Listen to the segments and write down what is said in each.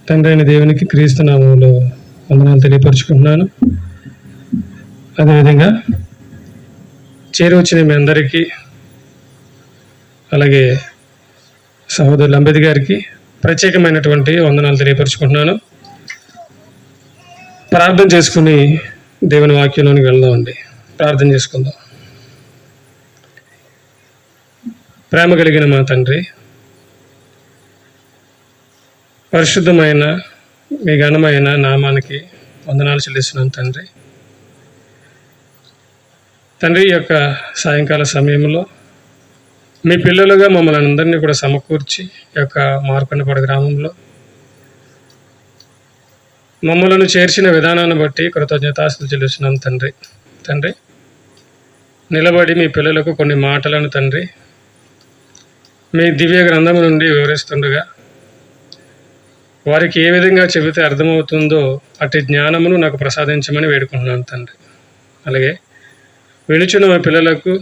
తండ్రి అయిన దేవునికి క్రీస్తు నామములో వందనాలు తెలియపరుచుకుంటున్నాను. అదేవిధంగా చేరువచ్చిన మీ అందరికీ, అలాగే సహోదరులు అంబేద్ గారికి ప్రత్యేకమైనటువంటి వందనాలు తెలియపరుచుకుంటున్నాను. ప్రార్థన చేసుకుని దేవుని వాక్యంలోనికి వెళ్దామండి. ప్రార్థన చేసుకుందాం. ప్రేమ కలిగిన మా తండ్రి, పరిశుద్ధమైన మీ ఘనమైన నామానికి వందనాలు చెల్లిస్తున్నాను తండ్రి. తండ్రి, ఈ యొక్క సాయంకాల సమయంలో మీ పిల్లలుగా మమ్మల్ని అందరినీ కూడా సమకూర్చి ఈ యొక్క మార్కండపాడు గ్రామంలో మమ్మలను చేర్చిన విధానాన్ని బట్టి కృతజ్ఞతాస్తుతులు చెల్లిస్తున్నాను తండ్రి. తండ్రి, నిలబడి మీ పిల్లలకు కొన్ని మాటలను తండ్రి మీ దివ్య గ్రంథము నుండి వివరిస్తుండగా వారికి ఏ విధంగా చెబితే అర్థమవుతుందో అట్టి జ్ఞానమును నాకు ప్రసాదించమని వేడుకుంటున్నాను తండ్రి. అలాగే వినుచున్న మా పిల్లలకు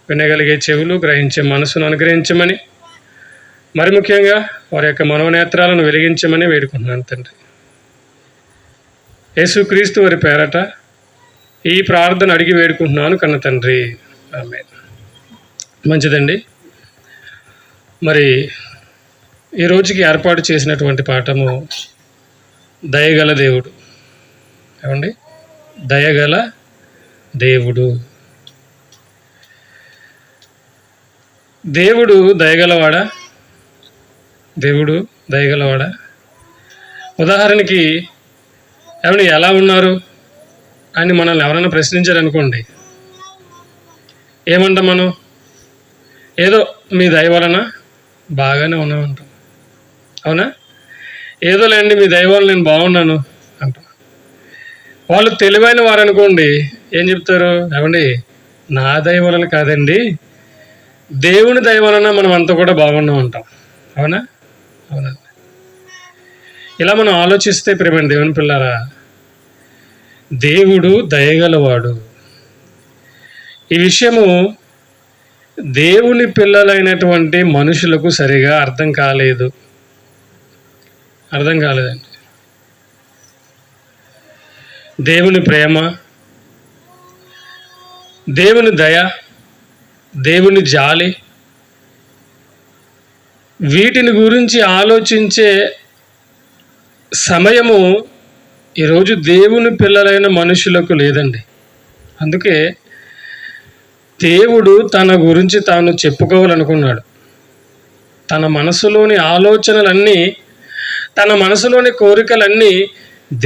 వినగలిగే చెవులు, గ్రహించే మనసును అనుగ్రహించమని, మరి ముఖ్యంగా వారి యొక్క మనోనేత్రాలను వెలిగించమని వేడుకుంటున్నాను తండ్రి. యేసుక్రీస్తు వారి పేరట ఈ ప్రార్థన అడిగి వేడుకుంటున్నాను కన్న తండ్రి, ఆమేన్. మంచిదండి. మరి ఈ రోజుకి ఏర్పాటు చేసినటువంటి పాఠము దయగల దేవుడు. ఏమండి? దయగల దేవుడు. దేవుడు దయగలవాడా? దేవుడు దయగలవాడా? ఉదాహరణకి ఏమన్నా ఎలా ఉన్నారు అని మనల్ని ఎవరైనా ప్రశ్నించారనుకోండి, ఏమంటాం మనం? ఏదో మీ దయ వలన బాగానే ఉన్నామంటాం. అవునా? ఏదో లేండి మీ దయ వల్ల నేను బాగున్నాను అంటాం. వాళ్ళు తెలివైన వారు అనుకోండి, ఏం చెప్తారు? ఏమండి, నా దయ వలన కాదండి, దేవుని దయ వలన మనం అంతా కూడా బాగున్నాం అంటాం. అవునా? అవునండి. ఇలా మనం ఆలోచిస్తే ప్రియమైన దేవుని పిల్లారా, దేవుడు దయగలవాడు. ఈ విషయము దేవుని పిల్లలైనటువంటి మనుషులకు సరిగా అర్థం కాలేదండి. దేవుని ప్రేమ, దేవుని దయ, దేవుని జాలి, వీటిని గురించి ఆలోచించే సమయము ఈరోజు దేవుని పిల్లలైన మనుషులకు లేదండి. అందుకే దేవుడు తన గురించి తాను చెప్పుకోవాలనుకున్నాడు. తన మనసులోని ఆలోచనలన్నీ, తన మనసులోని కోరికలన్నీ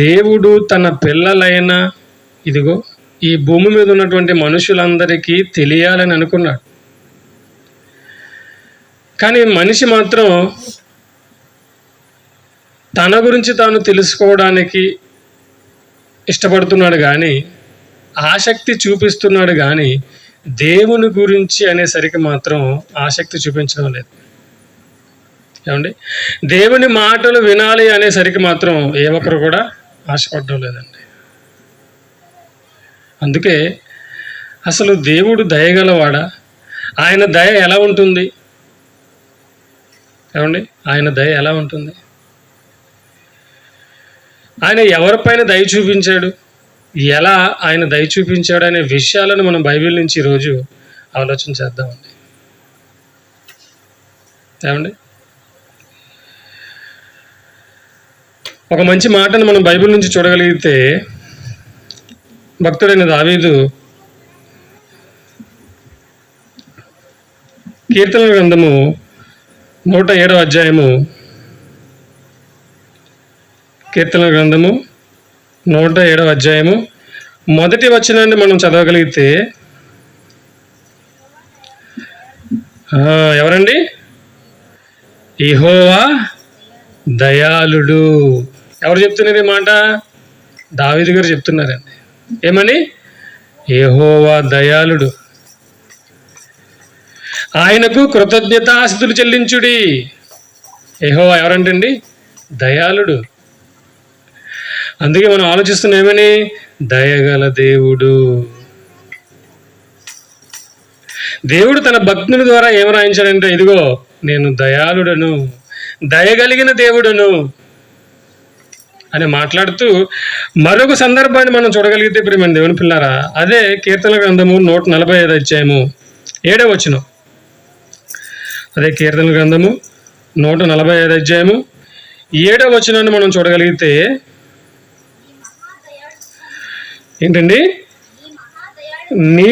దేవుడు తన పిల్లలైన ఇదిగో ఈ భూమి మీద ఉన్నటువంటి మనుషులందరికీ తెలియాలని అనుకున్నాడు. కానీ మనిషి మాత్రం తన గురించి తాను తెలుసుకోవడానికి ఇష్టపడుతున్నాడు కానీ, ఆసక్తి చూపిస్తున్నాడు కానీ, దేవుని గురించి అనేసరికి మాత్రం ఆసక్తి చూపించడం లేదు. ఏమండి? దేవుని మాటలు వినాలి అనేసరికి మాత్రం ఏ ఒక్కరు కూడా ఆశపడడం లేదండి. అందుకే అసలు దేవుడు దయగలవాడా? ఆయన దయ ఎలా ఉంటుంది? ఏమండి? ఆయన దయ ఎలా ఉంటుంది? ఆయన ఎవరిపైన దయ చూపించాడు, ఎలా ఆయన దయ చూపించాడు అనే విషయాలను మనం బైబిల్ నుంచి ఈరోజు ఆలోచన చేద్దామండి. ఏమండి? ఒక మంచి మాటను మనం బైబిల్ నుంచి చూడగలిగితే, భక్తుడైన దావీదు కీర్తనల గ్రంథము 107వ అధ్యాయము, కీర్తనల గ్రంథము 107వ అధ్యాయము మొదటి వచనాన్ని మనం చదవగలిగితే, ఎవరండి? యెహోవా దయాళుడు. ఎవరు చెప్తున్నారు ఈ మాట? దావీదు గారు చెప్తున్నారండి. ఏమని? యెహోవా దయాళుడు, ఆయనకు కృతజ్ఞతాస్తుతులు చెల్లించుడి. యెహోవా ఎవరంటండి? దయాళుడు. అందుకే మనం ఆలోచిస్తున్నాం ఏమని? దయగల దేవుడు. దేవుడు తన భక్తుల ద్వారా ఏం రాయించాడంటే, ఇదిగో నేను దయాళుడను, దయగలిగిన దేవుడను. అని మాట్లాడుతూ మరొక సందర్భాన్ని మనం చూడగలిగితే ప్రియమైన దేవుని పిల్లారా, అదే కీర్తన గ్రంథము 145 అధ్యాయము 7వ వచనం. అదే కీర్తన గ్రంథము 145 అధ్యాయము 7వ వచనాన్ని మనం చూడగలిగితే ఏంటండి, నీ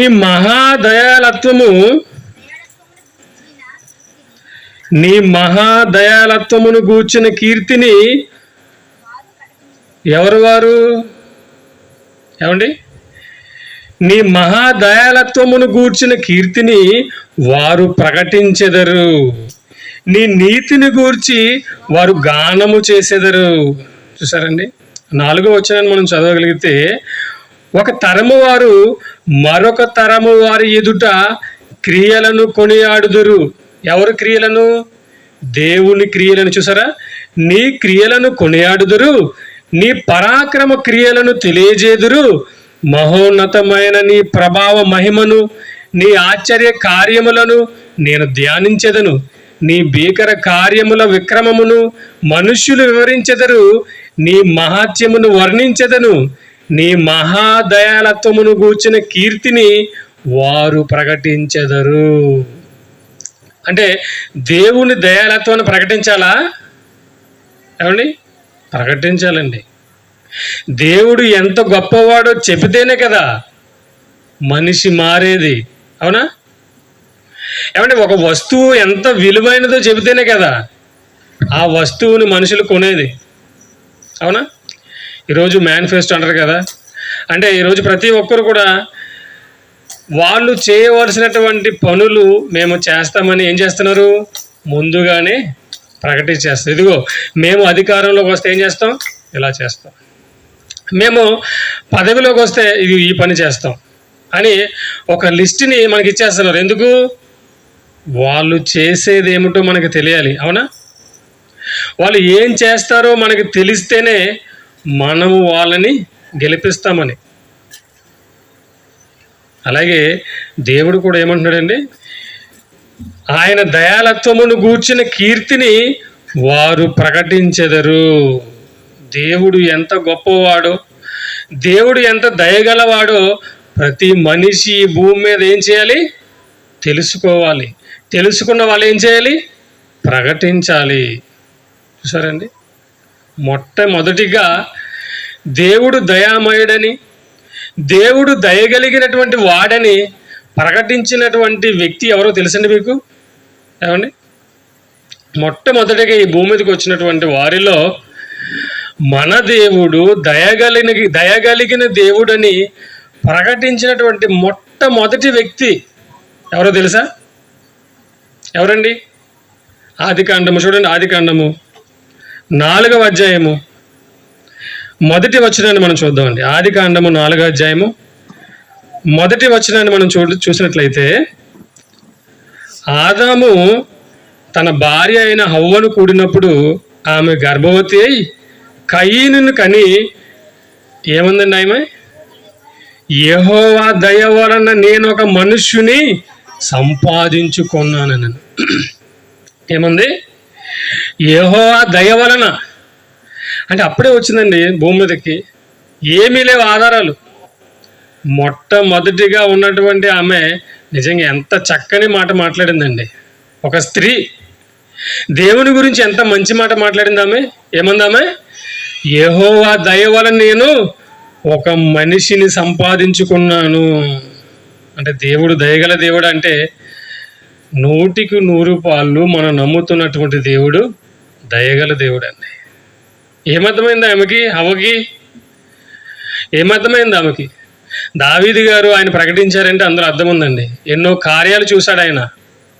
మహాదయాలత్వమును గూర్చిన కీర్తిని ఎవరు వారు? ఏమండి, నీ మహాదయాలత్వమును గూర్చిన కీర్తిని వారు ప్రకటించెదరు, నీ నీతిని గూర్చి వారు గానము చేసెదరు. చూసారండి, 4వ వచనాన్ని మనం చదవగలిగితే, ఒక తరము వారు మరొక తరము వారి ఎదుట క్రియలను కొనియాడుదురు. ఎవరు క్రియలను? దేవుని క్రియలను. చూసారా, నీ క్రియలను కొనియాడుదురు, నీ పరాక్రమ క్రియలను తెలియజేదురు, మహోన్నతమైన నీ ప్రభావ మహిమను, నీ ఆశ్చర్య కార్యములను నేను ధ్యానించెదను, నీ భీకర కార్యముల విక్రమమును మనుష్యులు వివరించెదరు, నీ మహాత్యమును వర్ణించెదను, నీ మహాదయాలత్వమును గూర్చిన కీర్తిని వారు ప్రకటించెదరు. అంటే దేవుని దయాలత్వాన్ని ప్రకటించాలా? ఏమండి, ప్రకటించాలండి. దేవుడు ఎంత గొప్పవాడో చెబితేనే కదా మనిషి మారేది. అవునా? ఏమంటే ఒక వస్తువు ఎంత విలువైనదో చెబితేనే కదా ఆ వస్తువుని మనుషులు కొనేది. అవునా? ఈరోజు మేనిఫెస్టో అంటారు కదా, అంటే ఈరోజు ప్రతి ఒక్కరు కూడా వాళ్ళు చేయవలసినటువంటి పనులు మేము చేస్తామని ఏం చేస్తున్నారు? ముందుగానే ప్రకటించేస్తారు. ఇదిగో మేము అధికారంలోకి వస్తే ఏం చేస్తాం? ఇలా చేస్తాం. మేము పదవిలోకి వస్తే ఇది ఈ పని చేస్తాం అని ఒక లిస్టుని మనకి ఇచ్చేస్తున్నారు. ఎందుకు? వాళ్ళు చేసేది ఏమిటో మనకు తెలియాలి. అవునా? వాళ్ళు ఏం చేస్తారో మనకి తెలిస్తేనే మనము వాళ్ళని గెలిపిస్తామని. అలాగే దేవుడు కూడా ఏమంటున్నాడండి, ఆయన దయాలత్వమును గూర్చిన కీర్తిని వారు ప్రకటించెదరు. దేవుడు ఎంత గొప్పవాడో, దేవుడు ఎంత దయగలవాడో ప్రతి మనిషి ఈ భూమి మీద ఏం చేయాలి? తెలుసుకోవాలి. తెలుసుకున్న వాళ్ళు ఏం చేయాలి? ప్రకటించాలి. చూసారండి, మొట్టమొదటిగా దేవుడు దయామయుడని, దేవుడు దయగలిగినటువంటి వాడని ప్రకటించినటువంటి వ్యక్తి ఎవరో తెలుసండి మీకు? ఏమండి, మొట్టమొదటిగా ఈ భూమి మీదకి వచ్చినటువంటి వారిలో మన దేవుడు దయగలిగిన దేవుడని ప్రకటించినటువంటి మొట్టమొదటి వ్యక్తి ఎవరో తెలుసా? ఎవరండి? ఆదికాండము చూడండి, ఆదికాండము 4వ అధ్యాయము 1వ వచనాన్ని మనం చూద్దామండి. ఆదికాండము 4వ అధ్యాయము 1వ వచనాన్ని మనం చూసినట్లయితే, ఆదాము తన భార్య అయిన హవ్వను కూడినప్పుడు ఆమె గర్భవతి అయి కయీనును కని ఏమందండి ఆమె? యెహోవా దయ వలన నేను ఒక మనుష్యుని సంపాదించుకున్నాను. ఏమంది? యెహోవా దయ వలన. అంటే అప్పుడే వచ్చిందండి భూమి మీదకి, ఏమీ లేవు ఆధారాలు. మొట్టమొదటిగా ఉన్నటువంటి ఆమె నిజంగా ఎంత చక్కని మాట మాట్లాడిందండి. ఒక స్త్రీ దేవుని గురించి ఎంత మంచి మాట మాట్లాడింది ఆమె. ఏమందామె? యెహోవా దయ వలన నేను ఒక మనిషిని సంపాదించుకున్నాను. అంటే దేవుడు దయగల దేవుడు అంటే 100కి 100 పాళ్ళు మనం నమ్ముతున్నటువంటి దేవుడు దయగల దేవుడు అండి. ఏమర్థమైంది ఆమెకి? హవ్వకి ఏమర్థమైంది ఆమెకి? దావీదు గారు ఆయన ప్రకటించారంటే అందులో అర్థం ఉందండి. ఎన్నో కార్యాలు చూశాడు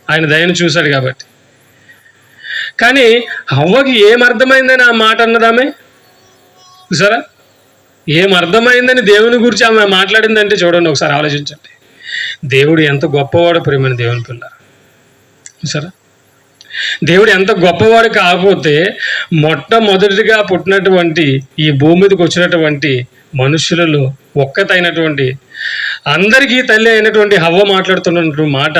ఆయన దయను చూశాడు కాబట్టి. కానీ హవ్వకి ఏమర్థమైందని ఆ మాట అన్నదామె? చూసారా, ఏమర్థమైందని దేవుని గురించి ఆమె మాట్లాడిందంటే చూడండి, ఒకసారి ఆలోచించండి. దేవుడు ఎంత గొప్పవాడు ప్రియమైన దేవుని పిల్ల. చూసారా, దేవుడు ఎంత గొప్పవాడు. కాకపోతే మొట్టమొదటిగా పుట్టినటువంటి ఈ భూమి మీదకి వచ్చినటువంటి మనుషులలో ఒక్కతైనటువంటి అందరికీ తల్లి అయినటువంటి హవ్వ మాట్లాడుతున్నటువంటి మాట,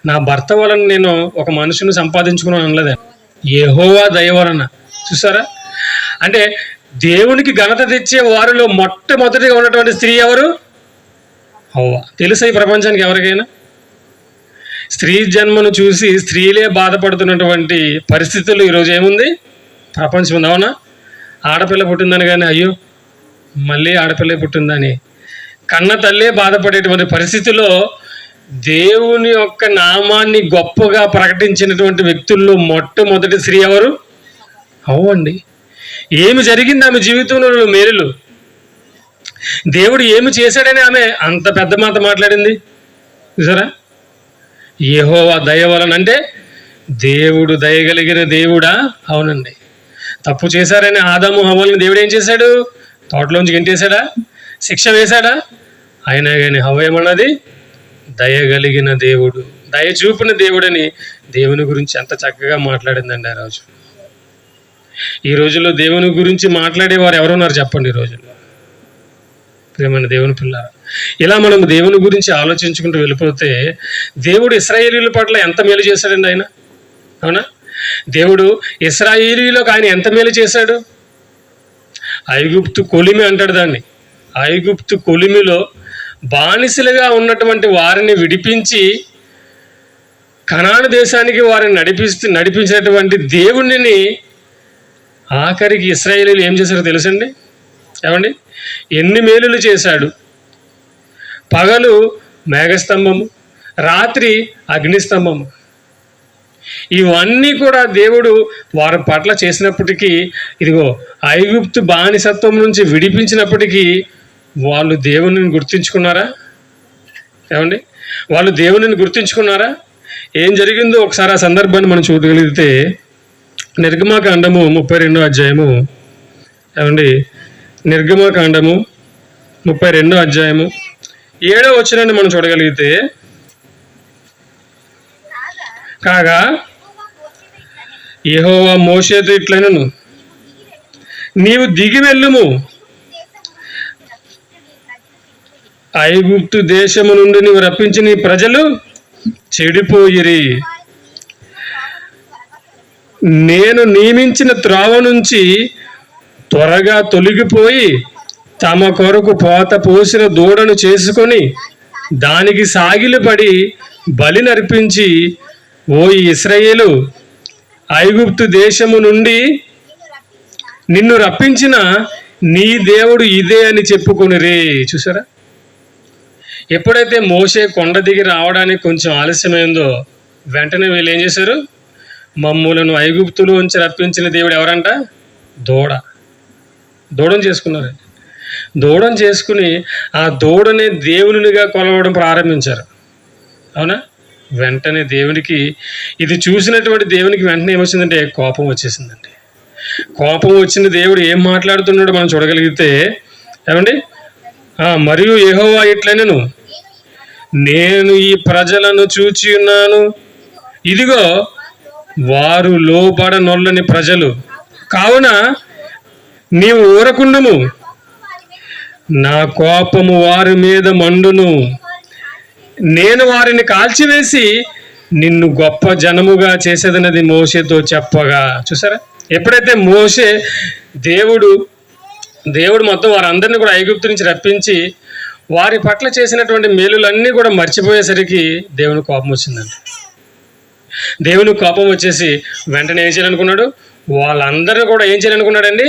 నా భర్త వలన నేను ఒక మనుషుని సంపాదించుకున్నాను అనలేదే, యెహోవా దయ వలన. చూసారా, అంటే దేవునికి ఘనత తెచ్చే వారిలో మొట్టమొదటిగా ఉన్నటువంటి స్త్రీ ఎవరు? హవ్వ. తెలుసా ఈ ప్రపంచానికి ఎవరికైనా? స్త్రీ జన్మను చూసి స్త్రీలే బాధపడుతున్నటువంటి పరిస్థితులు ఈరోజు ఏముంది ప్రపంచం ఉంది. అవునా? ఆడపిల్ల పుట్టిందని కానీ అయ్యో మళ్ళీ ఆడపిల్ల పుట్టిందని కన్న తల్లే బాధపడేటువంటి పరిస్థితిలో దేవుని యొక్క నామాన్ని గొప్పగా ప్రకటించినటువంటి వ్యక్తుల్లో మొట్టమొదటి స్త్రీ ఎవరు? అవ్వండి. ఏమి జరిగింది ఆమె జీవితంలో మేలులు? దేవుడు ఏమి చేశాడని ఆమె అంత పెద్ద మాట మాట్లాడింది చూసారా? యెహోవా దయ వలన, అంటే దేవుడు దయగలిగిన దేవుడా? అవునండి. తప్పు చేశారని ఆదాము హవ్వల్ని దేవుడు ఏం చేశాడు? తోటలోంచి గెంటేశాడా? శిక్ష వేశాడా? అయినా కానీ హవ్వ ఏమన్నది? దయగలిగిన దేవుడు, దయ చూపిన దేవుడని దేవుని గురించి ఎంత చక్కగా మాట్లాడిందండి ఆ రోజు. ఈ రోజుల్లో దేవుని గురించి మాట్లాడేవారు ఎవరున్నారు చెప్పండి? ఈ రోజుల్లో ప్రియమైన దేవుని పిల్లారా, ఇలా మనం దేవుని గురించి ఆలోచించుకుంటూ వెళ్ళిపోతే దేవుడు ఇశ్రాయేలీయుల పట్ల ఎంత మేలు చేశాడండి ఆయన. అవునా? దేవుడు ఇశ్రాయేలీయులకు ఆయన ఎంత మేలు చేశాడు? ఐగుప్తు కొలిమి అంటాడు దాన్ని. ఐగుప్తు కొలిమిలో బానిసలుగా ఉన్నటువంటి వారిని విడిపించి కనాను దేశానికి వారిని నడిపించినటువంటి దేవునిని ఆఖరికి ఇశ్రాయేలీయులు ఏం చేశారో తెలుసండి? ఏమండి? ఎన్ని మేలులు చేశాడు. పగలు మేఘస్తంభము, రాత్రి అగ్నిస్తంభము. ఇవన్నీ కూడా దేవుడు వారి పట్ల చేసినప్పటికీ, ఇదిగో ఐగుప్తు బానిసత్వం నుంచి విడిపించినప్పటికీ వాళ్ళు దేవునిని గుర్తించుకున్నారా? ఏమండి? వాళ్ళు దేవునిని గుర్తించుకున్నారా? ఏం జరిగిందో ఒకసారి ఆ సందర్భాన్ని మనం చూడగలిగితే నిర్గమకాండము 32వ అధ్యాయము. ఏమండి? నిర్గమకాండము 32వ అధ్యాయము 7వ వచనాన్ని మనం చూడగలిగితే, కాగా యెహోవా మోషేతో ఇట్లనెను, నీవు దిగి వెళ్ళుము, ఐగుప్తు దేశము నుండి నీవు రప్పించిన నీ ప్రజలు చెడిపోయిరి. నేను నియమించిన త్రోవ నుంచి త్వరగా తొలగిపోయి తమ కొరకు పోత పోసిన దూడను చేసుకొని దానికి సాగిలపడి బలి నర్పించి, ఓ ఇశ్రాయేలు, ఐగుప్తు దేశము నుండి నిన్ను రప్పించిన నీ దేవుడు ఇదే అని చెప్పుకొనిరే. చూసారా? ఎప్పుడైతే మోషే కొండ దిగి రావడానికి కొంచెం ఆలస్యమైందో వెంటనే వీళ్ళు ఏం చేశారు? మమ్ములను ఐగుప్తులో ఉంచి రప్పించిన దేవుడు ఎవరంట? దూడను చేసుకున్నారు. దూడను చేసుకుని ఆ దూడనే దేవునిగా కొలవడం ప్రారంభించారు. అవునా? వెంటనే దేవునికి, ఇది చూసినటువంటి దేవునికి వెంటనే ఏమొచ్చిందంటే కోపం వచ్చేసిందండి. కోపం వచ్చిన దేవుడు ఏం మాట్లాడుతున్నాడో మనం చూడగలిగితే, ఏమండి? మరియు యెహోవా ఇట్లనెను, నేను ఈ ప్రజలను చూచి ఉన్నాను, ఇదిగో వారు లోబడనొల్లని ప్రజలు, కావున నీవు ఊరకుండుము, నా కోపము వారి మీద మండును, నేను వారిని కాల్చివేసి నిన్ను గొప్ప జనముగా చేసేదన్నది మోషేతో చెప్పగా. చూసారా? ఎప్పుడైతే మోషే దేవుడు మొత్తం వారందరినీ కూడా ఐగుప్తు నుంచి రప్పించి వారి పట్ల చేసినటువంటి మేలులన్నీ కూడా మర్చిపోయేసరికి దేవుని కోపం వచ్చిందండి. దేవుని కోపం వచ్చేసి వెంటనే ఏం చేయాలనుకున్నాడు? వాళ్ళందరినీ కూడా ఏం చేయాలనుకున్నాడండి?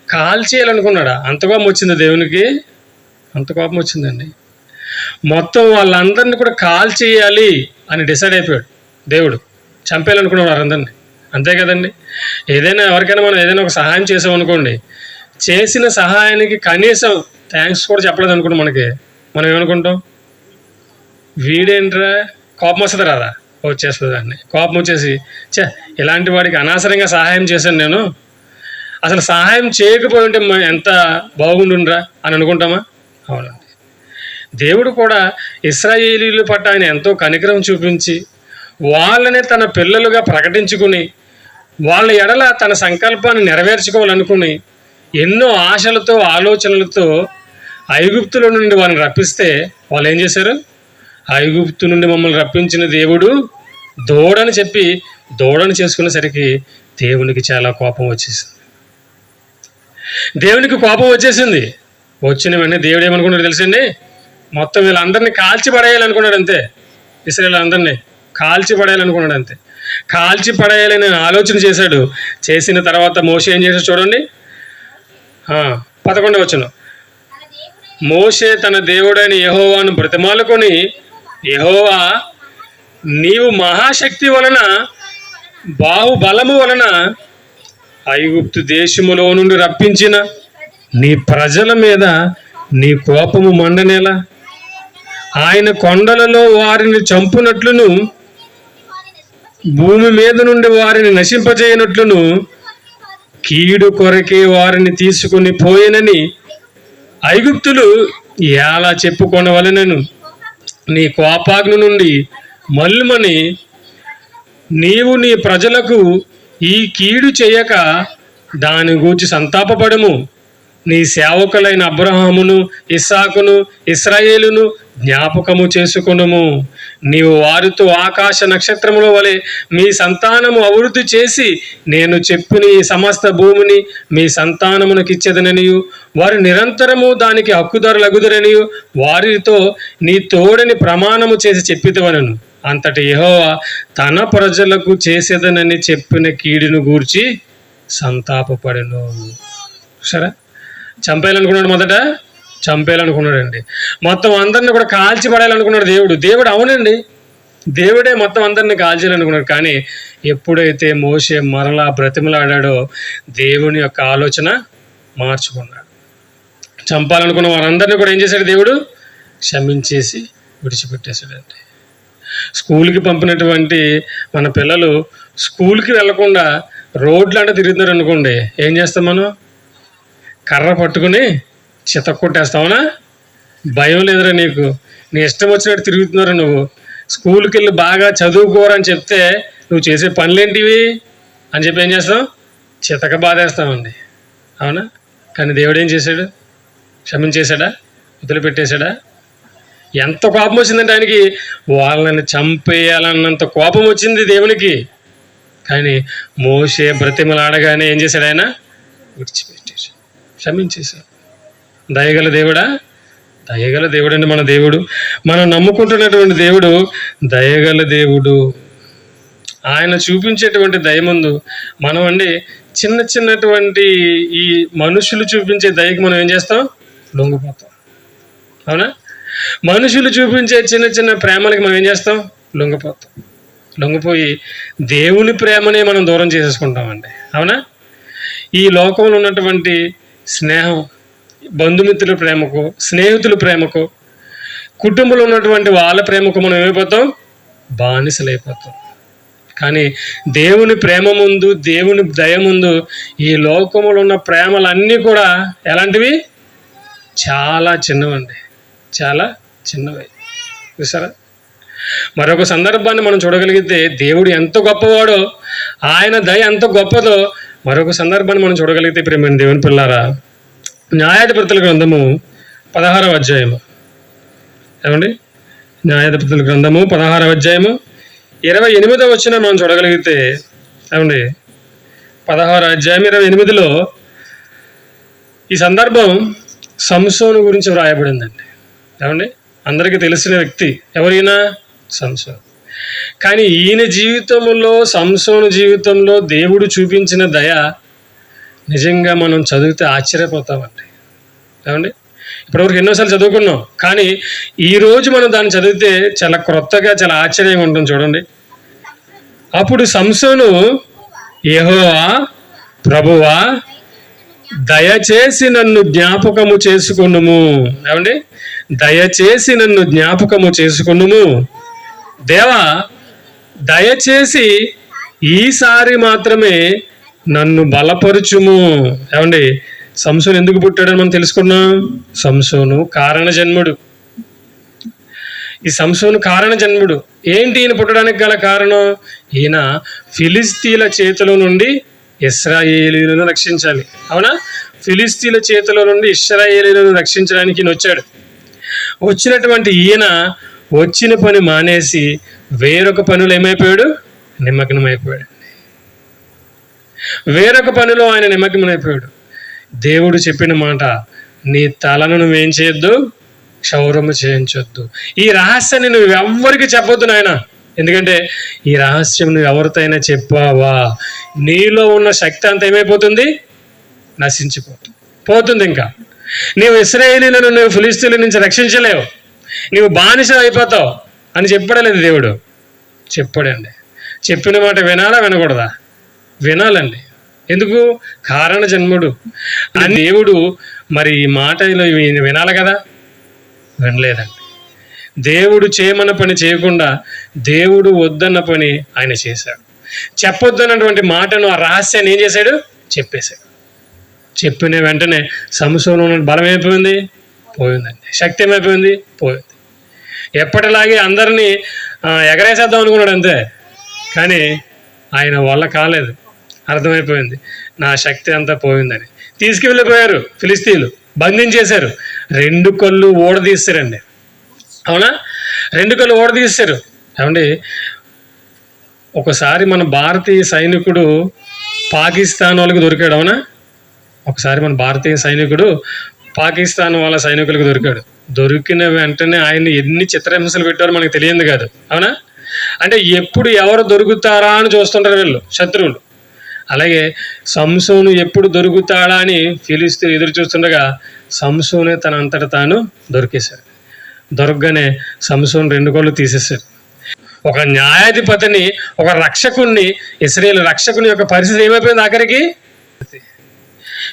కాల్చేయాలనుకున్నాడా? అంత కోపం వచ్చింది దేవునికి. అంత కోపం వచ్చిందండి. మొత్తం వాళ్ళందరినీ కూడా కాల్చేయాలి అని డిసైడ్ అయిపోయాడు దేవుడు. చంపేయాలనుకున్నాడు వారందరినీ. అంతే కదండి? ఏదైనా ఎవరికైనా మనం ఏదైనా ఒక సహాయం చేసామనుకోండి, చేసిన సహాయానికి కనీసం థ్యాంక్స్ కూడా చెప్పలేదు అనుకుంటాం. మనం ఏమనుకుంటాం? వీడేంట్రా, కోపం వస్తుంది రాదా? వచ్చేస్తుంది దాన్ని. కోపం వచ్చేసి ఇలాంటి వాడికి అనవసరంగా సహాయం చేశాను నేను, అసలు సహాయం చేయకపోయి ఉంటే ఎంత బాగుండుండ్రా అని అనుకుంటామా? అవునండి. దేవుడు కూడా ఇశ్రాయేలీయుల పట్ల ఆయన ఎంతో కనికరం చూపించి వాళ్ళనే తన పిల్లలుగా ప్రకటించుకుని వాళ్ళ ఎడల తన సంకల్పాన్ని నెరవేర్చుకోవాలనుకుని ఎన్నో ఆశలతో ఆలోచనలతో ఐగుప్తుల నుండి వారిని రప్పిస్తే వాళ్ళు ఏం చేశారు? ఐగుప్తు నుండి మమ్మల్ని రప్పించిన దేవుడు దూడని చెప్పి దూడని చేసుకునేసరికి దేవునికి చాలా కోపం వచ్చేసింది. దేవునికి కోపం వచ్చేసింది. వచ్చిన వెంటనే దేవుడు ఏమనుకున్నాడు తెలుసండి? మొత్తం వీళ్ళందరినీ కాల్చి పడేయాలనుకున్నాడు అంతే. ఇశ్రాయేలు అందరినీ కాల్చి పడేయాలనుకున్నాడు అంతే. కాల్చి పడేయాలని ఆలోచన చేశాడు. చేసిన తర్వాత మోషే ఏం చేశాడు చూడండి. 11వ వచనం. మోషే తన దేవుడైన యెహోవాను బ్రతిమాలుకొని, యెహోవా, నీవు మహాశక్తి వలన బాహుబలము వలన ఐగుప్తు దేశములో నుండి రప్పించిన నీ ప్రజల మీద నీ కోపము మండనేలా? ఆయన కొండలలో వారిని చంపునట్లును భూమి మీద నుండి వారిని నశింపజేయనట్లును కీడు కొరకే వారిని తీసుకుని పోయినని ఐగుప్తులు ఎలా చెప్పుకొనవలెనను. నీ కోపాగ్ని నుండి మల్లుమని నీవు నీ ప్రజలకు ఈ కీడు చేయక దాని గూర్చి సంతాపపడము. నీ సేవకులైన అబ్రహామును, ఇస్సాకును, ఇశ్రాయేలును జ్ఞాపకము చేసుకొనుము. నీవు వారితో ఆకాశ నక్షత్రముల వలె మీ సంతానము అభివృద్ధి చేసి నేను చెప్పిన ఈ సమస్త భూమిని మీ సంతానమునకిచ్చేదననియు వారు నిరంతరము దానికి హక్కుదారులగుదురనియు వారితో నీ తోడని ప్రమాణము చేసి చెప్పితవనను. అంతటి యెహోవా తన ప్రజలకు చేసేదనని చెప్పిన కీడును గూర్చి సంతాపపడెను. సరే, చంపేయాలనుకున్నాడు. మొదట చంపేయాలనుకున్నాడండి. మొత్తం అందరిని కూడా కాల్చి పడేయాలనుకున్నాడు దేవుడు. అవునండి, దేవుడే మొత్తం అందరిని కాల్చేయాలనుకున్నాడు. కానీ ఎప్పుడైతే మోషే మరలా బ్రతిమలాడాడో దేవుని యొక్క ఆలోచన మార్చుకున్నాడు. చంపాలనుకున్న వారందరినీ కూడా ఏం చేశాడు దేవుడు? క్షమించేసి విడిచిపెట్టేశాడండి. స్కూల్కి పంపినటువంటి మన పిల్లలు స్కూల్కి వెళ్లకుండా రోడ్లు అంటే తిరుగుతున్నారు అనుకోండి, ఏం చేస్తాం మనం? కర్ర పట్టుకుని చితక్కొట్టేస్తావునా? భయం లేదురా నీకు? నీ ఇష్టం వచ్చినట్టు తిరుగుతున్నారు. నువ్వు స్కూల్కి వెళ్ళి బాగా చదువుకోరని చెప్తే నువ్వు చేసే పనులేంటివి అని చెప్పి ఏం చేస్తావు? చితక బాధేస్తామండి. అవునా? కానీ దేవుడు ఏం చేశాడు? క్షమించేశాడా? వదిలిపెట్టేశాడా? ఎంత కోపం వచ్చిందంటే ఆయనకి వాళ్ళని చంపేయాలన్నంత కోపం వచ్చింది దేవునికి. కానీ మోషే బ్రతిమలాడగానే ఏం చేశాడు? ఆయన విడిచిపెట్టేశాడు, క్షమించేశాడు. దయగల దేవుడా? దయగల దేవుడు అండి మన దేవుడు. మనం నమ్ముకుంటున్నటువంటి దేవుడు దయగల దేవుడు. ఆయన చూపించేటువంటి దయ ముందు మనం అండి చిన్నటువంటి ఈ మనుషులు చూపించే దయకి మనం ఏం చేస్తాం? లొంగిపోతాం. అవునా? మనుషులు చూపించే చిన్న ప్రేమలకి మనం ఏం చేస్తాం? లొంగిపోయి దేవుని ప్రేమనే మనం దూరం చేసేసుకుంటామండి. అవునా? ఈ లోకంలో ఉన్నటువంటి స్నేహం, బంధుమిత్రుల ప్రేమకు, స్నేహితుల ప్రేమకు, కుటుంబంలో ఉన్నటువంటి వాళ్ళ ప్రేమకు మనం ఏమైపోతాం? బానిసలైపోతాం. కానీ దేవుని ప్రేమ ముందు, దేవుని దయ ముందు ఈ లోకంలో ఉన్న ప్రేమలన్నీ కూడా ఎలాంటివి? చాలా చిన్నవండి, చాలా చిన్నవి. చూసారా? మరొక సందర్భాన్ని మనం చూడగలిగితే దేవుడు ఎంత గొప్పవాడో, ఆయన దయ ఎంత గొప్పదో మరొక సందర్భాన్ని మనం చూడగలిగితే ప్రియమైన దేవుని పిల్లారా, న్యాయాధిపతుల గ్రంథము 16వ అధ్యాయము. ఏమండి? న్యాయాధిపతుల గ్రంథము 16వ అధ్యాయము 28వ వచనం మనం చూడగలిగితే, ఏమండి, 16వ అధ్యాయం 28లో ఈ సందర్భం సంసోను గురించి వ్రాయబడిందండి. ఏమండి? అందరికీ తెలిసిన వ్యక్తి ఎవరైనా సంసోను. కానీ ఈయన జీవితంలో, సంసోను జీవితంలో దేవుడు చూపించిన దయ నిజంగా మనం చదివితే ఆశ్చర్యపోతామండి. ఏమండి? ఇప్పటివరకు ఎన్నోసార్లు చదువుకున్నాం, కానీ ఈరోజు మనం దాన్ని చదివితే చాలా క్రొత్తగా, చాలా ఆశ్చర్యంగా ఉంటుంది. చూడండి. అప్పుడు సంసోను, యెహోవా ప్రభువా, దయచేసి నన్ను జ్ఞాపకము చేసుకొనుము. ఏమండి? దయచేసి నన్ను జ్ఞాపకము చేసుకొనుము. దేవా, దయచేసి ఈసారి మాత్రమే నన్ను బలపరుచుము. ఏమండి? సంసోను ఎందుకు పుట్టాడని మనం తెలుసుకున్నాం. సంసోను కారణ జన్ముడు. ఈ సంసోను కారణ జన్ముడు. ఏంటి ఈయన పుట్టడానికి గల కారణం? ఈయన ఫిలిస్తీన్ల చేతిలో నుండి ఇశ్రాయేలీయులను రక్షించాలి. అవునా? ఫిలిస్తీన్ల చేతిలో నుండి ఇశ్రాయేలీయులను రక్షించడానికి ఈయన వచ్చాడు. వచ్చినటువంటి ఈయన వచ్చిన పని మానేసి వేరొక పనులు ఏమైపోయాడు? నిమగ్నమైపోయాడు. వేరొక పనిలో ఆయన నిమగ్నమైపోయాడు. దేవుడు చెప్పిన మాట, నీ తలను నువ్వేం చేయొద్దు, క్షౌరము చేయించొద్దు. ఈ రహస్యాన్ని నువ్వు ఎవ్వరికి చెప్పొద్దు నాయన. ఎందుకంటే ఈ రహస్యం నువ్వు ఎవరితో అయినా చెప్పావా, నీలో ఉన్న శక్తి అంతా ఏమైపోతుంది, నశించిపోతుంది. ఇంకా నీవు ఇశ్రాయేలీయులను నువ్వు ఫిలిష్తీయుల నుంచి రక్షించలేవు, నీవు బానిస అయిపోతావు అని చెప్పడలేదు దేవుడు. చెప్పాడండి. చెప్పిన మాట వినాలా వినకూడదా? వినాలండి. ఎందుకు? కారణ జన్ముడు అని దేవుడు. మరి ఈ మాటలో వినాలి కదా, వినలేదండి. దేవుడు చేయమన్న పని చేయకుండా దేవుడు వద్దన్న పని ఆయన చేశాడు. చెప్పొద్దన్నటువంటి మాటను, ఆ రహస్యాన్ని ఏం చేశాడు, చెప్పేశాడు. చెప్పిన వెంటనే సంసోను ఉన్న బలం ఏమైపోయింది, పోయిందండి. శక్తి ఏమైపోయింది, పోయింది. ఎప్పటిలాగే అందరినీ ఎగరేసేద్దాం అనుకున్నాడు అంతే, కానీ ఆయన వల్ల కాలేదు. అర్థమైపోయింది నా శక్తి అంతా పోయిందని. తీసుకువెళ్ళిపోయారు ఫిలిష్తీయులు, బంధించేశారు. 2 కళ్ళు ఊడదీస్తారండి. అవునా? 2 కళ్ళు ఊడదీస్తారు. ఏమండి, ఒకసారి మన భారతీయ సైనికుడు పాకిస్తాన్ వాళ్ళకి దొరికాడు. అవునా? ఒకసారి మన భారతీయ సైనికుడు పాకిస్తాన్ వాళ్ళ సైనికులకు దొరికాడు. దొరికిన వెంటనే ఆయన ఎన్ని చిత్రహింసలు పెట్టారో మనకు తెలియదు కాదు. అవునా? అంటే ఎప్పుడు ఎవరు దొరుకుతారా అని చూస్తుంటారు వీళ్ళు, శత్రువులు. అలాగే సంసోను ఎప్పుడు దొరుకుతాడా అని ఫిలిష్తీయులు ఎదురు చూస్తుండగా సంసోనే తన అంతట తాను దొరికేశాడు. దొరకగానే సంసోను 2 కళ్ళు తీసేశాడు. ఒక న్యాయాధిపతిని, ఒక రక్షకుణ్ణి, ఇశ్రాయేలు రక్షకుని యొక్క పరిస్థితి ఏమైపోయింది, ఆఖరికి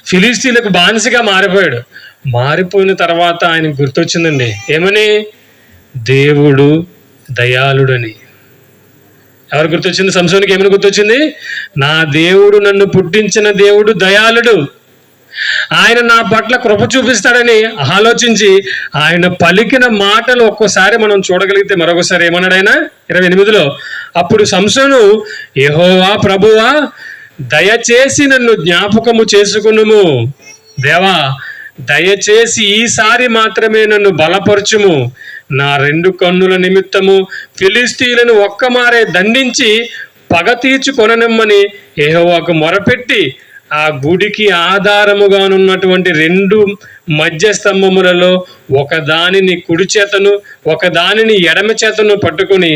ఫిలిష్తీయులకు బానిసగా మారిపోయాడు. మారిపోయిన తర్వాత ఆయనకు గుర్తొచ్చిందండి, ఏమని? దేవుడు దయాళుడని. ఎవరు గుర్తొచ్చింది? సంసోనికి ఏమని గుర్తొచ్చింది? నా దేవుడు, నన్ను పుట్టించిన దేవుడు దయాళుడు, ఆయన నా పట్ల కృప చూపిస్తాడని ఆలోచించి ఆయన పలికిన మాటలు ఒక్కోసారి మనం చూడగలిగితే మరొకసారి ఏమన్నాడు ఆయన 28లో, అప్పుడు సంసోను, యెహోవా ప్రభువా, దయచేసి నన్ను జ్ఞాపకము చేసుకునుము. దేవా, దయచేసి ఈసారి మాత్రమే నన్ను బలపరచుము. నా 2 కన్నుల నిమిత్తము ఫిలిష్తీయులను ఒక్కమారే దండించి పగ తీర్చుకొననిమ్మని యెహోవాకు మొరపెట్టి ఆ గుడికి ఆధారముగానున్నటువంటి 2 మధ్య స్తంభములలో ఒకదానిని కుడి చేతను ఒకదానిని ఎడమ చేతను పట్టుకుని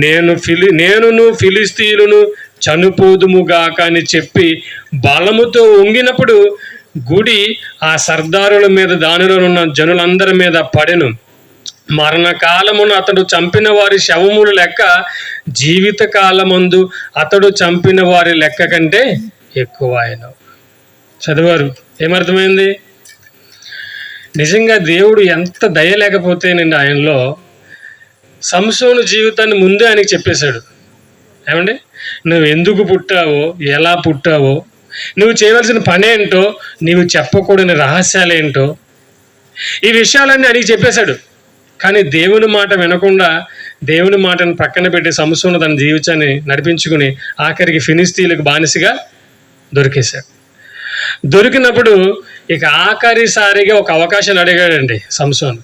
నేనును ఫిలిష్తీయులను చనిపోదుముగాక అని చెప్పి బలముతో వంగినప్పుడు గుడి ఆ సర్దారుల మీద, దానిలో ఉన్న జనులందరి మీద పడెను. మరణకాలమును అతడు చంపిన వారి శవములు లెక్క జీవిత కాలమందు అతడు చంపిన వారి లెక్క కంటే ఎక్కువ ఆయన. చదివారు, ఏమర్థమైంది? నిజంగా దేవుడు ఎంత దయ లేకపోతేనండి ఆయనలో, సంసోను జీవితాన్ని ముందే ఆయనకి చెప్పేశాడు. ఏమండి, నువ్వు ఎందుకు పుట్టావో, ఎలా పుట్టావో, నువ్వు చేయవలసిన పని ఏంటో, నీవు చెప్పకూడని రహస్యాలేంటో, ఈ విషయాలన్నీ ఆయనకి చెప్పేశాడు. కానీ దేవుని మాట వినకుండా దేవుని మాటను పక్కన పెట్టి సంసోను తన జీవితాన్ని నడిపించుకుని ఆఖరికి ఫిలిష్తీయులకు బానిసగా దొరికేశాడు. దొరికినప్పుడు ఇక ఆఖరిసారిగా ఒక అవకాశాన్ని అడిగాడండి సంసోను.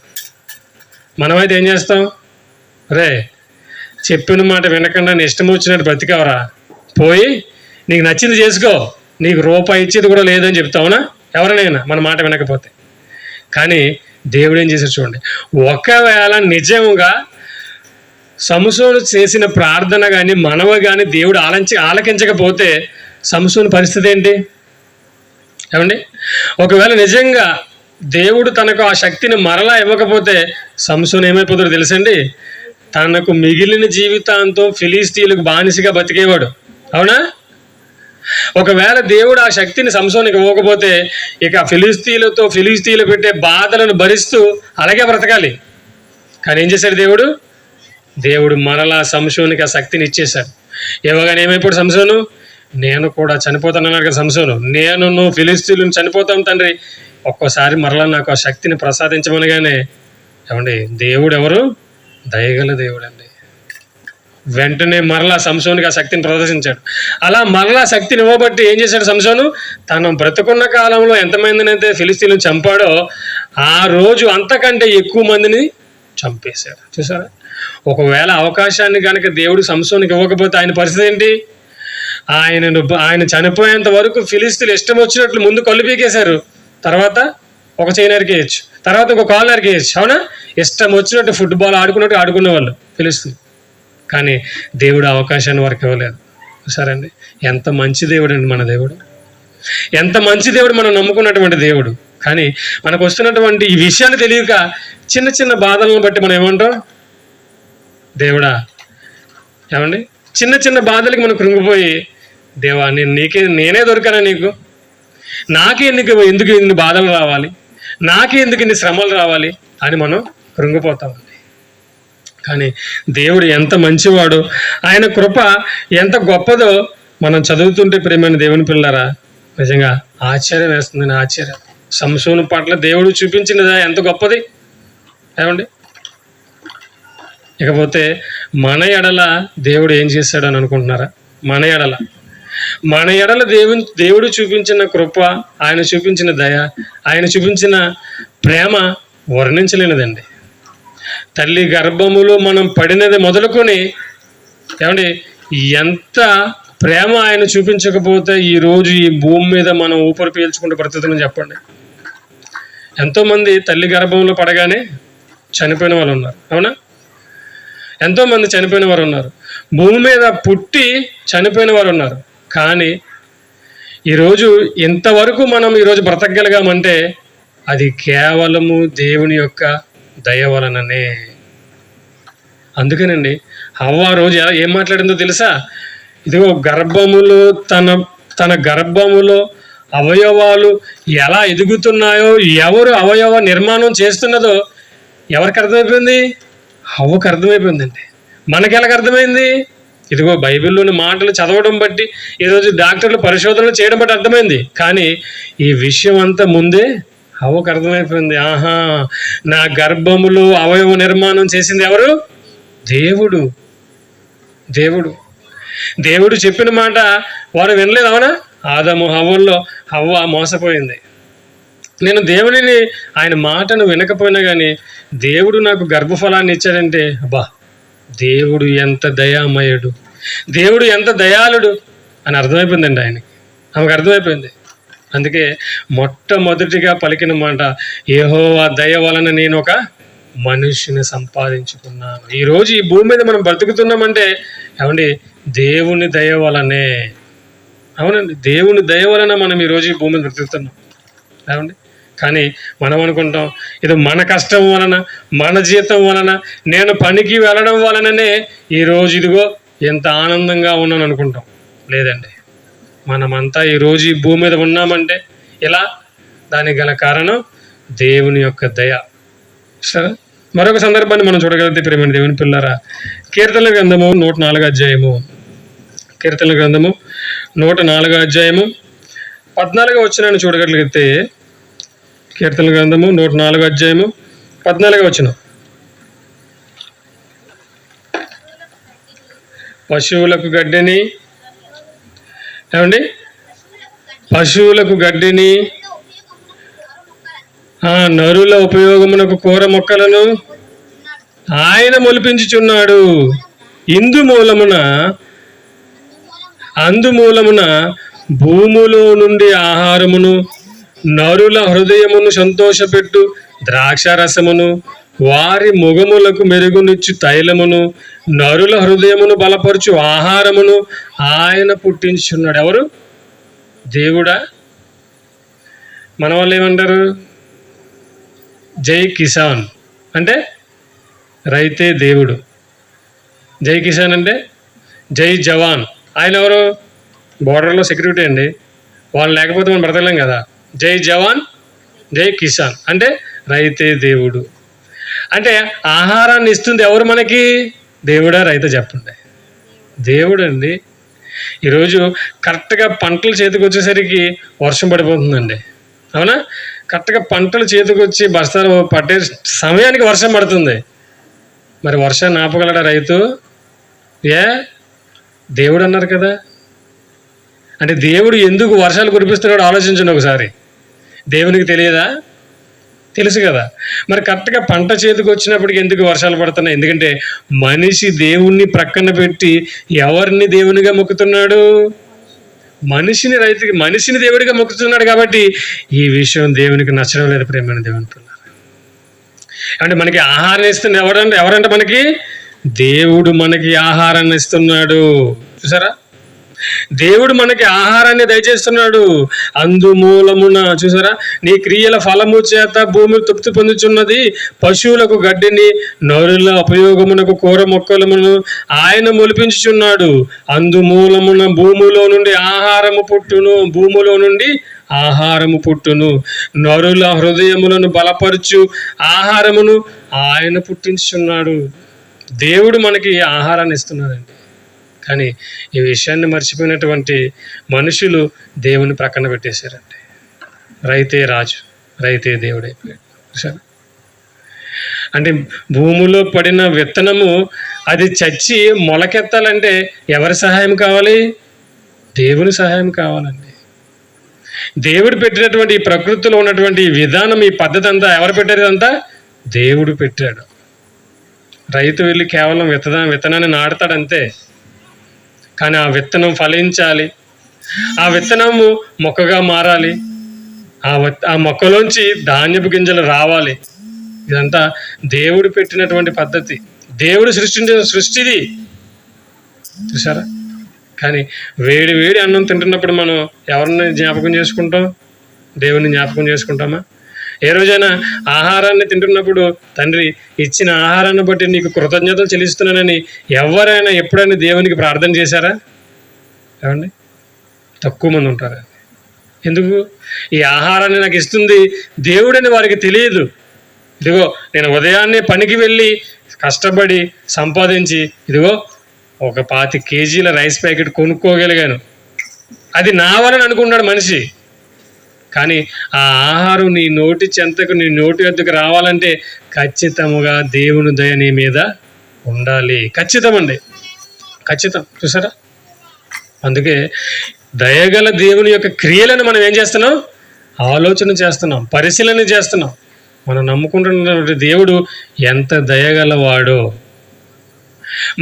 మనమైతే ఏం చేస్తాం? రే, చెప్పిన మాట వినకుండా నీ ఇష్టం వచ్చినట్టు బ్రతికావరా, పోయి నీకు నచ్చింది చేసుకో, నీకు రూపాయి ఇచ్చేది కూడా లేదని చెప్తావునా ఎవరినైనా మన మాట వినకపోతే. కానీ దేవుడు ఏం చేశాడు చూడండి. ఒకవేళ నిజంగా సంసోను చేసిన ప్రార్థన కానీ మనవ కానీ దేవుడు ఆలకించకపోతే సంసోను పరిస్థితి ఏంటి? ఏమండి, ఒకవేళ నిజంగా దేవుడు తనకు ఆ శక్తిని మరలా ఇవ్వకపోతే సంసోను ఏమైపోతాడో తెలుసండి? తనకు మిగిలిన జీవితాంతం ఫిలిష్తీయులకు బానిసగా బతికేవాడు. అవునా? ఒకవేళ దేవుడు ఆ శక్తిని సంసోనికి ఇవ్వకపోతే ఇక ఫిలిష్తీయులు పెట్టే బాధలను భరిస్తూ అలాగే బ్రతకాలి. కానీ ఏం చేశాడు దేవుడు మరలా సంసోనికి ఆ శక్తిని ఇచ్చేశాడు. ఇవ్వగానే ఏమైపోయాడు సంసోను? నేను కూడా చనిపోతానన్నాడు కదా సంసోను, నేను ఫిలిష్తీయులను చనిపోతాం తండ్రి, ఒక్కోసారి మరలా నాకు ఆ శక్తిని ప్రసాదించమనగానే, ఏమండి, దేవుడు ఎవరు? దయగల దేవుడు అండి. వెంటనే మరలా సంసోనికి ఆ శక్తిని ప్రదర్శించాడు. అలా మరలా శక్తిని ఇవ్వబట్టి ఏం చేశాడు సంసోను? తను బ్రతుకున్న కాలంలో ఎంతమందినైతే ఫిలిష్తీయులను చంపాడో ఆ రోజు అంతకంటే ఎక్కువ మందిని చంపేశాడు. చూసారా? ఒకవేళ అవకాశాన్ని కనుక దేవుడు సంసోనికి ఇవ్వకపోతే ఆయన పరిస్థితి ఏంటి? ఆయన చనిపోయేంత వరకు ఫిలిష్తీయులు ఇష్టం వచ్చినట్లు ముందు కళ్ళు పీకేశారు. తర్వాత ఒక చేయి నరికేయచ్చు, తర్వాత ఒక కాలు నరికేయచ్చు. అవునా? ఇష్టం వచ్చినట్టు ఫుట్బాల్ ఆడుకున్నట్టు ఆడుకునే వాళ్ళు తెలుస్తుంది. కానీ దేవుడు అవకాశాన్ని వారికి ఇవ్వలేదు. సరే అండి, ఎంత మంచి దేవుడు అండి మన దేవుడు, ఎంత మంచి దేవుడు మనం నమ్ముకున్నటువంటి దేవుడు. కానీ మనకు వస్తున్నటువంటి ఈ విషయాలు తెలియక చిన్న చిన్న బాధలను బట్టి మనం ఏమంటాం, దేవుడా ఏమండి, చిన్న చిన్న బాధలకి మనం కృంగిపోయి, దేవా నేనే దొరికానా నీకు, నాకే ఎందుకు ఇన్ని బాధలు రావాలి, నాకే ఎందుకు ఇన్ని శ్రమలు రావాలి అని మనం కృంగిపోతామండి. కానీ దేవుడు ఎంత మంచివాడో, ఆయన కృప ఎంత గొప్పదో మనం చదువుతుంటే ప్రియమైన దేవుని పిల్లరా నిజంగా ఆశ్చర్యం వేస్తుందని. ఆశ్చర్యం. సంసోను పట్ల దేవుడు చూపించినదా ఎంత గొప్పది ఏమండి. ఇకపోతే మన ఎడల దేవుడు ఏం చేశాడు అని అనుకుంటున్నారా? మన ఎడల దేవుడు చూపించిన కృప, ఆయన చూపించిన దయ, ఆయన చూపించిన ప్రేమ వర్ణించలేనిదండి. తల్లి గర్భములో మనం పడినది మొదలుకొని ఏమండి ఎంత ప్రేమ ఆయన చూపించకపోతే ఈరోజు ఈ భూమి మీద మనం ఊపిరి పీల్చుకుంటూ బ్రతుకుతున్నాం చెప్పండి. ఎంతోమంది తల్లి గర్భంలో పడగానే చనిపోయిన వాళ్ళు ఉన్నారు. అవునా? ఎంతోమంది చనిపోయిన వారు ఉన్నారు. భూమి మీద పుట్టి చనిపోయిన వారు ఉన్నారు. కానీ ఈరోజు ఇంతవరకు మనం ఈరోజు బ్రతకగలిగామంటే అది కేవలము దేవుని యొక్క దయ వలననే. అందుకేనండి హవ్వ రోజు ఏం మాట్లాడిందో తెలుసా? ఇదిగో గర్భములో తన గర్భములో అవయవాలు ఎలా ఎదుగుతున్నాయో, ఎవరు అవయవ నిర్మాణం చేస్తున్నదో ఎవరికి అర్థమైపోయింది? హవ్వకు అర్థమైపోయిందండి. మనకి ఎలాగ అర్థమైంది? ఇదిగో బైబిల్లోని మాటలు చదవడం బట్టి, ఈరోజు డాక్టర్లు పరిశోధనలు చేయడం బట్టి అర్థమైంది. కానీ ఈ విషయం అంతా ముందే హవ్వకు అర్థమైపోయింది. ఆహా, నా గర్భములో అవయవ నిర్మాణం చేసింది ఎవరు? దేవుడు. దేవుడు చెప్పిన మాట వారు వినలేదు. అవునా? ఆదాము హవ్వల్లో హవ్వ మోసపోయింది. నేను దేవుడిని ఆయన మాటను వినకపోయినా కానీ దేవుడు నాకు గర్భఫలాన్ని ఇచ్చాడంటే, అబ్బా దేవుడు ఎంత దయామయుడు, దేవుడు ఎంత దయాళుడు అని అర్థమైపోయిందండి ఆయనకి. ఆమెకు అర్థమైపోయింది. అందుకే మొట్టమొదటిగా పలికిన మాట, యెహోవా దయ వలన నేను ఒక మనిషిని సంపాదించుకున్నాను. ఈరోజు ఈ భూమి మీద మనం బ్రతుకుతున్నామంటే ఏమండి దేవుని దయ వలనే. అవునండి, దేవుని దయ వలన మనం ఈరోజు ఈ భూమి మీద బ్రతుకుతున్నాం. ఏమండి, కానీ మనం అనుకుంటాం ఇది మన కష్టం వలన, మన జీతం వలన, నేను పనికి వెళ్ళడం వలననే ఈరోజు ఇదిగో ఎంత ఆనందంగా ఉన్నాను అనుకుంటాం. లేదండి, మనమంతా ఈరోజు ఈ భూమి మీద ఉన్నామంటే ఇలా దానికి గల కారణం దేవుని యొక్క దయ. సరే, మరొక సందర్భాన్ని మనం చూడగలిగితే ప్రియమైన దేవుని పిల్లరా, కీర్తనల గ్రంథము 104 అధ్యాయము, కీర్తనల గ్రంథము 104 అధ్యాయము 14 వచనాన్ని చూడగలిగితే, కీర్తనల గ్రంథము 104 అధ్యాయము 14 వచనం, పశువులకు గడ్డిని ఏమండి, పశువులకు గడ్డిని, నరుల ఉపయోగమునకు కూర మొక్కలను ఆయన మొలిపించుచున్నాడు. అందుమూలమున భూములో నుండి ఆహారమును, నరుల హృదయమును సంతోషపెట్టు ద్రాక్షారసమును, వారి మొగములకు మెరుగునిచ్చు తైలమును, నరుల హృదయమును బలపరచు ఆహారమును ఆయన పుట్టించున్నాడు. ఎవరు? దేవుడా. మన వాళ్ళు ఏమంటారు? జై కిసాన్ అంటే రైతే దేవుడు, జై కిసాన్ అంటే జై జవాన్. ఆయన ఎవరు? బోర్డర్లో సెక్యూరిటీ అండి. వాళ్ళు లేకపోతే మనం బ్రతకలేం కదా. జై జవాన్ జై కిసాన్ అంటే రైతే దేవుడు. అంటే ఆహారాన్ని ఇస్తుంది ఎవరు మనకి? దేవుడా రైతే? చెప్పండి. దేవుడు అండి. ఈరోజు కరెక్ట్గా పంటలు చేతికి వచ్చేసరికి వర్షం పడిపోతుందండి. అవునా? కరెక్ట్గా పంటలు చేతికి వచ్చి బస్తాలు పట్టే సమయానికి వర్షం పడుతుంది. మరి వర్షాన్ని ఆపగలడా రైతు? దేవుడు అన్నారు కదా. అంటే దేవుడు ఎందుకు వర్షాలు కురిపిస్తున్నాడో ఆలోచించండి ఒకసారి. దేవునికి తెలియదా? తెలుసు కదా. మరి కరెక్ట్గా పంట చేతికి వచ్చినప్పటికి ఎందుకు వర్షాలు పడుతున్నాయి? ఎందుకంటే మనిషి దేవుణ్ణి ప్రక్కన పెట్టి ఎవరిని దేవునిగా మొక్కుతున్నాడు? మనిషిని దేవుడిగా మొక్కుతున్నాడు కాబట్టి ఈ విషయం దేవునికి నచ్చడం లేదు. ప్రేమైన దేవుని పిల్లలు, అంటే మనకి ఆహారం ఇస్తున్న ఎవరంటే మనకి దేవుడు మనకి ఆహారాన్ని ఇస్తున్నాడు. చూసారా, దేవుడు మనకి ఆహారాన్ని దయచేస్తున్నాడు. అందుమూలమున చూసారా, నీ క్రియల ఫలము చేత భూమి తృప్తి పొందుచున్నది. పశువులకు గడ్డిని, నరుల ఉపయోగమునకు కూర మొక్కలమును ఆయన మొలిపించుచున్నాడు. అందుమూలమున భూమిలో నుండి ఆహారము పుట్టును. నరుల హృదయములను బలపరచు ఆహారమును ఆయన పుట్టించుచున్నాడు. దేవుడు మనకి ఆహారాన్ని ఇస్తున్నాడండి. కానీ ఈ విషయాన్ని మర్చిపోయినటువంటి మనుషులు దేవుని ప్రక్కన పెట్టేశారండి. రైతే రాజు, రైతే దేవుడు అయిపోయాడు. చూసారా, అంటే భూమిలో పడిన విత్తనము అది చచ్చి మొలకెత్తాలంటే ఎవరి సహాయం కావాలి? దేవుని సహాయం కావాలండి. దేవుడు పెట్టినటువంటి ఈ ప్రకృతిలో ఉన్నటువంటి ఈ విధానం, ఈ పద్ధతి అంతా ఎవరు పెట్టారు? ఇదంతా దేవుడు పెట్టాడు. రైతు వెళ్ళి కేవలం విత్తనాన్ని నాటుతాడంతే. కానీ ఆ విత్తనం ఫలించాలి, ఆ విత్తనము మొక్కగా మారాలి, ఆ మొక్కలోంచి ధాన్యపు గింజలు రావాలి. ఇదంతా దేవుడు పెట్టినటువంటి పద్ధతి, దేవుడు సృష్టించిన సృష్టిది. చూసారా, కానీ వేడి వేడి అన్నం తింటున్నప్పుడు మనం ఎవరిని జ్ఞాపకం చేసుకుంటాం? దేవుని జ్ఞాపకం చేసుకుంటామా? ఏ రోజైనా ఆహారాన్ని తింటున్నప్పుడు తండ్రి ఇచ్చిన ఆహారాన్ని బట్టి నీకు కృతజ్ఞతలు చెల్లిస్తున్నానని ఎవరైనా ఎప్పుడైనా దేవునికి ప్రార్థన చేశారా? ఏమండి, తక్కువ మంది ఉంటారు. ఎందుకు? ఈ ఆహారాన్ని నాకు ఇస్తుంది దేవుడని వారికి తెలియదు. ఇదిగో నేను ఉదయాన్నే పనికి వెళ్ళి కష్టపడి సంపాదించి ఇదిగో ఒక 25 కేజీల రైస్ ప్యాకెట్ కొనుక్కోగలిగాను, అది నా వలని అనుకున్నాడు మనిషి. కానీ ఆ ఆహారం నీ నోటి చెంతకు, నీ నోటి వద్దకు రావాలంటే ఖచ్చితంగా దేవుని దయ నీ మీద ఉండాలి. ఖచ్చితమండి, ఖచ్చితం. చూసారా, అందుకే దయగల దేవుని యొక్క క్రియలను మనం ఏం చేస్తున్నాం? ఆలోచన చేస్తున్నాం, పరిశీలన చేస్తున్నాం. మనం నమ్ముకుంటున్నటువంటి దేవుడు ఎంత దయగలవాడో,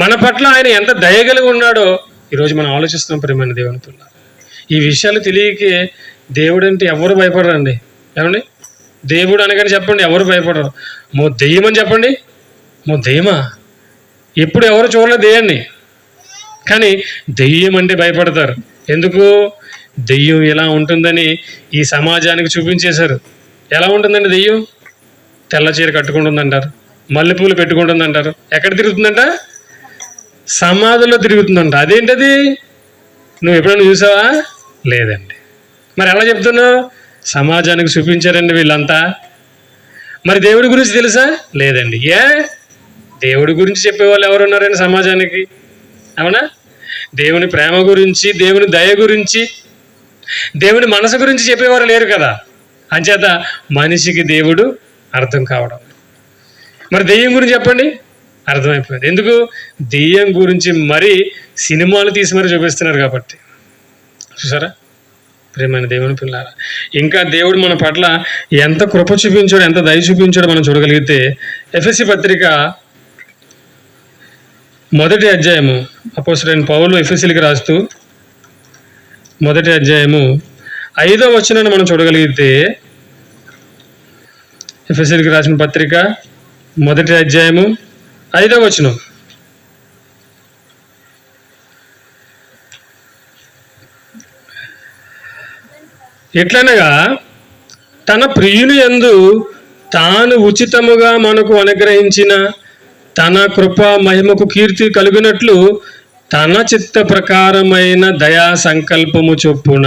మన పట్ల ఆయన ఎంత దయగలిగి ఉన్నాడో ఈరోజు మనం ఆలోచిస్తున్నాం. ప్రియమైన దేవుని పిల్లలు, ఈ విషయాలు తెలియకే దేవుడు అంటే ఎవరు భయపడరండి. ఏమండి, దేవుడు అనగానే చెప్పండి ఎవరు భయపడరు. దెయ్యం అని చెప్పండి, దెయ్యమా? ఎప్పుడు ఎవరు చూడలేదు దెయ్యాన్ని, కానీ దెయ్యం అంటే భయపడతారు. ఎందుకు? దెయ్యం ఎలా ఉంటుందని ఈ సమాజానికి చూపించేశారు. ఎలా ఉంటుందండి దెయ్యం? తెల్ల చీర కట్టుకుంటుందంటారు, మల్లెపూలు పెట్టుకుంటుందంటారు. ఎక్కడ తిరుగుతుందంట? సమాధిలో తిరుగుతుందంట. అదేంటది? నువ్వు ఎప్పుడైనా చూసావా? లేదండి. మరి ఎలా చెప్తున్నావు? సమాజానికి చూపించారండి వీళ్ళంతా. మరి దేవుడి గురించి తెలుసా? లేదండి. దేవుడి గురించి చెప్పేవాళ్ళు ఎవరున్నారండి సమాజానికి? అవునా? దేవుని ప్రేమ గురించి, దేవుని దయ గురించి, దేవుని మనసు గురించి చెప్పేవారు లేరు కదా. అంచేత మనిషికి దేవుడు అర్థం కావడం. మరి దెయ్యం గురించి చెప్పండి, అర్థమైపోయింది. ఎందుకు? దెయ్యం గురించి మరి సినిమాలు తీసి మరి చూపిస్తున్నారు కాబట్టి. చూసారా ప్రియమైన దేవుని పిల్లారా, ఇంకా దేవుడు మన పట్ల ఎంత కృప చూపించాడో, ఎంత దయ చూపించాడో మనం చూడగలిగితే ఎఫెసీ పత్రిక 1వ అధ్యాయము, అపోస్తలుడైన పౌలు ఎఫెసీలకు రాస్తూ 1వ అధ్యాయము 5వ వచనాన్ని మనం చూడగలిగితే, ఎఫెసీలకు రాసిన పత్రిక 1వ అధ్యాయము 5వ వచనం. ఎట్లనగా తన ప్రియుని యందు తాను ఉచితముగా మనకు అనుగ్రహించిన తన కృప మహిమకు కీర్తి కలుగునట్లు తన చిత్త ప్రకారమైన దయా సంకల్పము చొప్పున,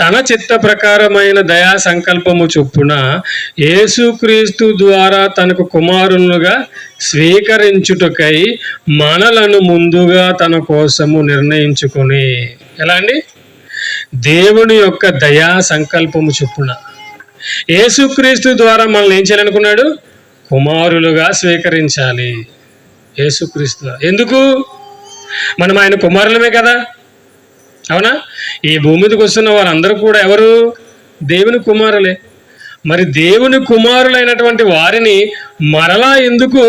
తన చిత్త ప్రకారమైన దయా సంకల్పము చొప్పున యేసుక్రీస్తు ద్వారా తనకు కుమారులుగా స్వీకరించుటకై మనలను ముందుగా తన కోసము నిర్ణయించుకొని. ఎలా అండి? దేవుని యొక్క దయా సంకల్పము చొప్పున యేసుక్రీస్తు ద్వారా మనల్ని ఏం చేయాలనుకున్నాడు? కుమారులుగా స్వీకరించాలి. యేసుక్రీస్తు ఎందుకు? మనం ఆయన కుమారులమే కదా. అవునా? ఈ భూమి మీదకి వస్తున్న వారందరూ కూడా ఎవరు? దేవుని కుమారులే. మరి దేవుని కుమారులైనటువంటి వారిని మరలా ఎందుకు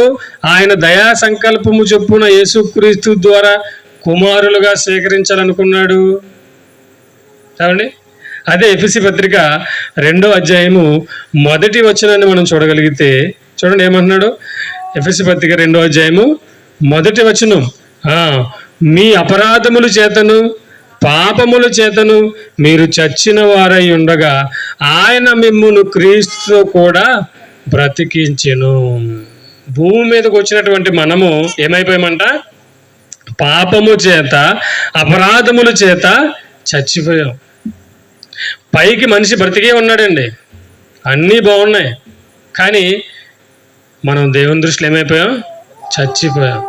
ఆయన దయా సంకల్పము చొప్పున యేసుక్రీస్తు ద్వారా కుమారులుగా స్వీకరించాలనుకున్నాడు? ఏమండి? అదే ఎఫెసీ పత్రిక 2వ అధ్యాయము 1వ వచనాన్ని మనం చూడగలిగితే చూడండి ఏమంటున్నాడు. ఎఫెసీ పత్రిక 2వ అధ్యాయము 1వ వచనం, మీ అపరాధముల చేతను పాపముల చేతను మీరు చచ్చిన వారై ఉండగా ఆయన మిమ్మును క్రీస్తుతో కూడా బ్రతికించెను. భూమి మీదకి వచ్చినటువంటి మనము ఏమైపోయామంట? పాపము చేత అపరాధముల చేత చచ్చిపోయాం. పైకి మనిషి బ్రతికే ఉన్నాడండి, అన్నీ బాగున్నాయి, కానీ మనం దేవుని దృష్టిలో ఏమైపోయాం? చచ్చిపోయాం.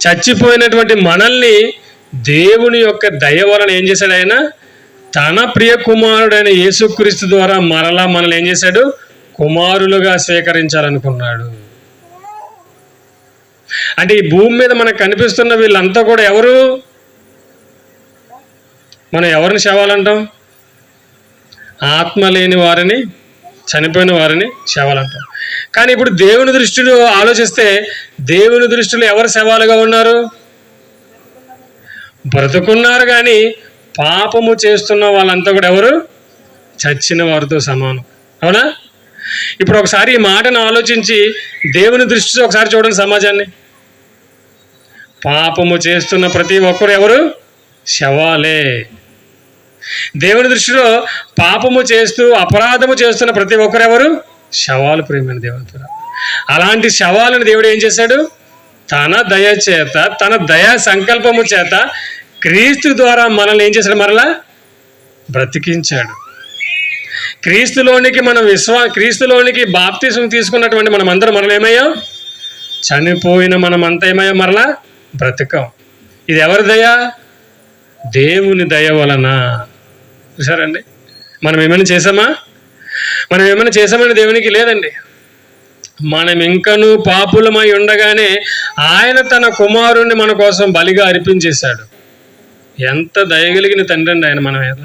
చచ్చిపోయినటువంటి మనల్ని దేవుని యొక్క దయ వలన ఏం చేశాడు? ఆయన తన ప్రియ కుమారుడైన యేసుక్రీస్తు ద్వారా మరలా మనల్ని ఏం చేశాడు? కుమారులుగా స్వీకరించాలనుకున్నాడు. అంటే ఈ భూమి మీద మనకు కనిపిస్తున్న వీళ్ళంతా కూడా ఎవరు? మనం ఎవరిని శవాలంటాం? ఆత్మ లేని వారిని, చనిపోయిన వారిని శవాలంటాం. కానీ ఇప్పుడు దేవుని దృష్టిలో ఆలోచిస్తే దేవుని దృష్టిలో ఎవరు శవాలుగా ఉన్నారు? బ్రతుకున్నారు, కానీ పాపము చేస్తున్న వాళ్ళంతా కూడా ఎవరు? చచ్చిన వారితో సమానం. అవునా? ఇప్పుడు ఒకసారి ఈ మాటను ఆలోచించి దేవుని దృష్టిలో ఒకసారి చూడండి సమాజాన్ని. పాపము చేస్తున్న ప్రతి ఒక్కరు ఎవరు? శవాలే. దేవుని దృష్టిలో పాపము చేస్తూ అపరాధము చేస్తున్న ప్రతి ఒక్కరు ఎవరు? శవాలు. ప్రేమైన దేవుని పిల్లలు, అలాంటి శవాలను దేవుడు ఏం చేశాడు? తన దయ చేత, తన దయా సంకల్పము చేత క్రీస్తు ద్వారా మనల్ని ఏం చేశాడు? మరలా బ్రతికించాడు. క్రీస్తులోనికి బాప్తిసం తీసుకున్నటువంటి మనమందరం మనం ఏమయ్యాం? చనిపోయిన మనమంతా ఏమయ్యాం? మరలా బ్రతికాం. ఇది ఎవరి దయ? దేవుని దయ వలన. చూసారండి? మనం ఏమైనా చేసామా? మనం ఏమైనా చేసామని దేవునికి లేదండి. మనం ఇంకనూ పాపులమై ఉండగానే ఆయన తన కుమారుణ్ణి మన కోసం బలిగా అర్పించేశాడు. ఎంత దయగలిగిన తండ్రి అండి ఆయన మన మీద.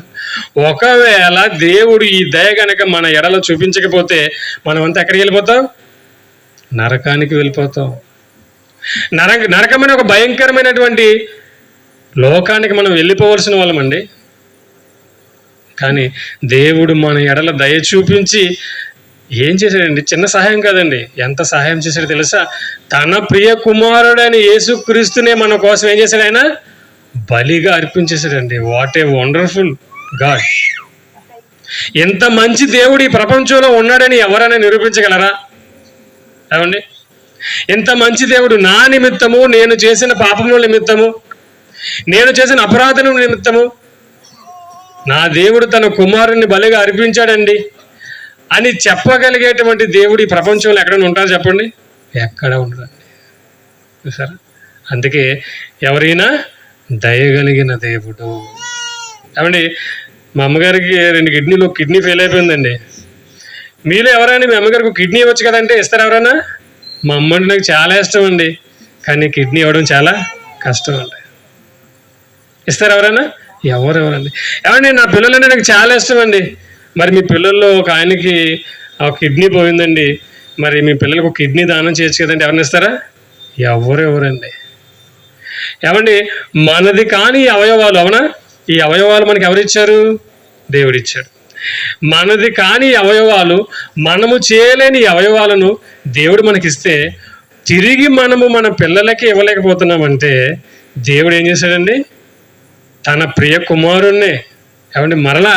ఒకవేళ దేవుడు ఈ దయ కనుక మన ఎడలో చూపించకపోతే మనమంతా ఎక్కడికి వెళ్ళిపోతాం? నరకానికి వెళ్ళిపోతాం. నరకమైన ఒక భయంకరమైనటువంటి లోకానికి మనం వెళ్ళిపోవలసిన వాళ్ళమండి. కానీ దేవుడు మన ఎడల దయ చూపించి ఏం చేశాడండి? చిన్న సహాయం కాదండి, ఎంత సహాయం చేశాడో తెలుసా? తన ప్రియ కుమారుడైన యేసుక్రీస్తునే మన కోసం ఏం చేశాడు? ఆయన బలిగా అర్పించేశాడండి. What a wonderful God! ఎంత మంచి దేవుడు ఈ ప్రపంచంలో ఉన్నాడని ఎవరైనా నిరూపించగలరా? ఏమండి? ఎంత మంచి దేవుడు! నా నిమిత్తము, నేను చేసిన పాపముల నిమిత్తము, నేను చేసిన అపరాధం నిమిత్తము నా దేవుడు తన కుమారుణ్ణి బలిగా అర్పించాడండి అని చెప్పగలిగేటువంటి దేవుడు ఈ ప్రపంచంలో ఎక్కడైనా ఉంటారు చెప్పండి? ఎక్కడ ఉండదండి. చూసారా? అందుకే ఎవరైనా దయగలిగిన దేవుడు. ఏమండి? మా అమ్మగారికి 2 కిడ్నీ ఫెయిల్ అయిపోయిందండి. మీలో ఎవరైనా మీ అమ్మగారికి కిడ్నీ ఇవ్వచ్చు కదంటే ఇస్తారు ఎవరైనా? మా అమ్మ అంటే నాకు చాలా ఇష్టం అండి, కానీ కిడ్నీ ఇవ్వడం చాలా కష్టం అండి. ఇస్తారు ఎవరైనా? ఎవరెవరండి? ఏమండి? నా పిల్లలంటే నాకు చాలా ఇష్టం అండి. మరి మీ పిల్లల్లో ఒక ఆయనకి ఆ కిడ్నీ పోయిందండి, మరి మీ పిల్లలకు ఒక కిడ్నీ దానం చేయొచ్చు కదండి, ఎవరిని ఇస్తారా? ఎవరెవరండి? ఏమండి? మనది కానీ ఈ అవయవాలు, అవునా? ఈ అవయవాలు మనకి ఎవరిచ్చారు? దేవుడిచ్చాడు. మనది కానీ అవయవాలు, మనము చేయలేని అవయవాలను దేవుడు మనకిస్తే తిరిగి మనము మన పిల్లలకి ఇవ్వలేకపోతున్నామంటే దేవుడు ఏం చేశాడండి? తన ప్రియ కుమారుణ్ణే. ఏమండి? మరలా